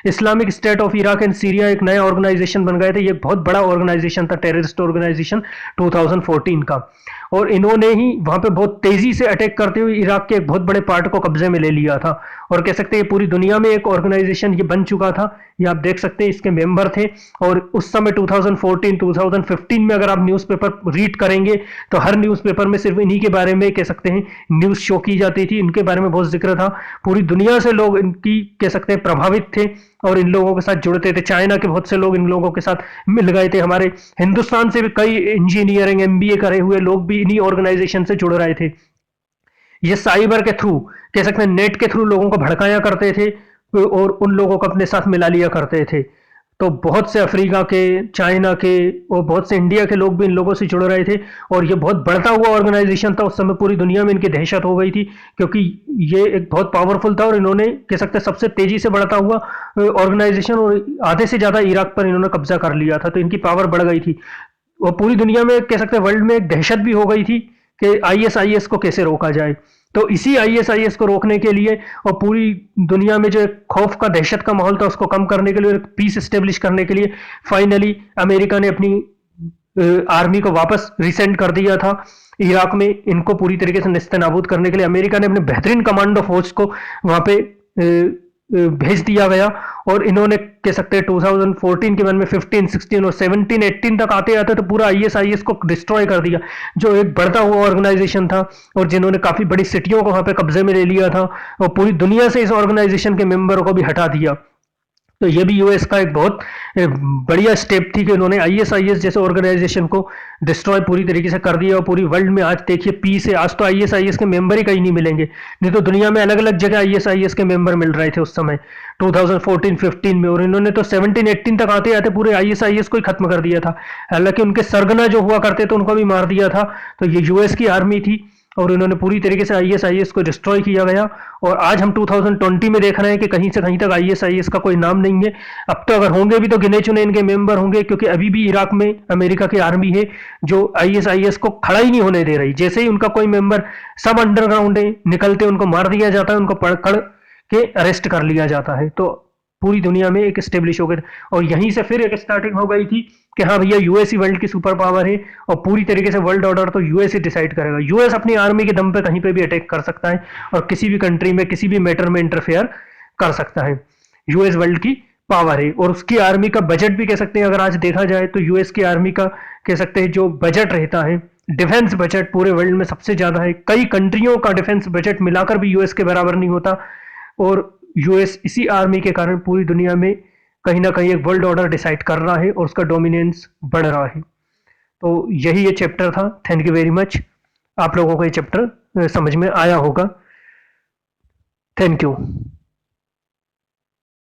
Islamic state of Iraq and Syria एक नया ऑर्गेनाइजेशन बन गए थे। ये बहुत बड़ा ऑर्गेनाइजेशन था, टेररिस्ट ऑर्गेनाइजेशन 2014 का, और इन्होंने ही वहां पे बहुत तेजी से अटैक करते हुए इराक के एक बहुत बड़े पार्ट को कब्जे में ले लिया था। और कह सकते हैं पूरी दुनिया में एक ऑर्गेनाइजेशन ये बन चुका था ये आप देख सकते हैं इसके मेंबर थे। और उस समय 2014 2015 में अगर आप न्यूज़पेपर रीड करेंगे तो हर न्यूज़पेपर में सिर्फ इन्हीं के बारे में कह सकते हैं न्यूज़ शो की जाती थी, इनके बारे में बहुत जिक्र था। पूरी दुनिया से लोग इनकी कह सकते हैं प्रभावित थे और इन लोगों के साथ जुड़ते थे। चाइना के बहुत से लोग इन लोगों के साथ मिल गए थे। हमारे हिंदुस्तान से भी कई इंजीनियरिंग एमबीए करे हुए लोग भी इन्हीं ऑर्गेनाइजेशन से जुड़ रहे थे। ये साइबर के थ्रू कह सकते हैं नेट के थ्रू लोगों को भड़काया करते थे और उन लोगों को अपने साथ मिला लिया करते थे। तो बहुत से अफ्रीका के, चाइना के और बहुत से इंडिया के लोग भी इन लोगों से जुड़ रहे थे और ये बहुत बढ़ता हुआ ऑर्गेनाइजेशन था। उस समय पूरी दुनिया में इनकी दहशत हो गई थी क्योंकि ये एक बहुत पावरफुल था और इन्होंने कह सकते हैं सबसे तेजी से बढ़ता हुआ ऑर्गेनाइजेशन और आधे से ज्यादा इराक पर इन्होंने कब्जा कर लिया था। तो इनकी पावर बढ़ गई थी और पूरी दुनिया में कह सकते हैं वर्ल्ड में एक दहशत भी हो गई थी कि आईएसआईएस को कैसे रोका जाए। तो इसी आईएसआईएस को रोकने के लिए और पूरी दुनिया में जो एक खौफ का, दहशत का माहौल था उसको कम करने के लिए, पीस एस्टेब्लिश करने के लिए फाइनली अमेरिका ने अपनी आर्मी को वापस रिसेंड कर दिया था इराक में। इनको पूरी तरीके से नेस्तनाबूद करने के लिए अमेरिका ने अपने बेहतरीन कमांडो फोर्स को वहां पे भेज दिया गया और इन्होंने कह सकते हैं 2014 के बाद में 15, 16 और 17, 18 तक आते आते तो पूरा आईएसआईएस को डिस्ट्रॉय कर दिया, जो एक बढ़ता हुआ ऑर्गेनाइजेशन था और जिन्होंने काफी बड़ी सिटियों को वहां पे कब्जे में ले लिया था और पूरी दुनिया से इस ऑर्गेनाइजेशन के मेंबरों को भी हटा दिया। तो ये भी यूएस का एक बहुत बढ़िया स्टेप थी कि उन्होंने आईएसआईएस जैसे ऑर्गेनाइजेशन को डिस्ट्रॉय पूरी तरीके से कर दिया और पूरी वर्ल्ड में आज देखिए पीस है। आज तो आईएसआईएस के मेंबर ही कहीं नहीं मिलेंगे, नहीं तो दुनिया में अलग अलग जगह आईएसआईएस के मेंबर मिल रहे थे उस समय 2014-15 में। और इन्होंने तो 17-18 तक आते आते पूरे आईएसआईएस को ही खत्म कर दिया था। हालांकि उनके सरगना जो हुआ करते थे उनको भी मार दिया था। तो ये यूएस की आर्मी थी और इन्होंने पूरी तरीके से आईएसआईएस को डिस्ट्रॉय किया गया। और आज हम 2020 में देख रहे हैं कि कहीं से कहीं तक आईएसआईएस का कोई नाम नहीं है। अब तो अगर होंगे भी तो गिने चुने इनके मेंबर होंगे, क्योंकि अभी भी इराक में अमेरिका की आर्मी है जो आईएसआईएस को खड़ा ही नहीं होने दे रही। जैसे ही उनका कोई मेंबर, सब अंडरग्राउंड है, निकलते उनको मार दिया जाता है, उनको पकड़ के अरेस्ट कर लिया जाता है। तो पूरी दुनिया में एक स्टेब्लिश हो गए और यहीं से फिर एक स्टार्टिंग हो गई थी कि हाँ भैया यूएस ही वर्ल्ड की सुपर पावर है और पूरी तरीके से वर्ल्ड ऑर्डर तो यूएस ही डिसाइड करेगा। यूएस अपनी आर्मी के दम पे कहीं पे भी अटैक कर सकता है और किसी भी कंट्री में किसी भी मैटर में इंटरफेयर कर सकता है। यूएस वर्ल्ड की पावर है और उसकी आर्मी का बजट भी कह सकते हैं, अगर आज देखा जाए तो यूएस की आर्मी का कह सकते हैं जो बजट रहता है, डिफेंस बजट पूरे वर्ल्ड में सबसे ज्यादा है। कई कंट्रियों का डिफेंस बजट मिलाकर भी यूएस के बराबर नहीं होता और यूएस इसी आर्मी के कारण पूरी दुनिया में कहीं ना कहीं एक वर्ल्ड ऑर्डर डिसाइड कर रहा है और उसका डोमिनेंस बढ़ रहा है। तो यही ये चैप्टर था। Thank you very much. आप लोगों को ये चैप्टर समझ में आया होगा। Thank you.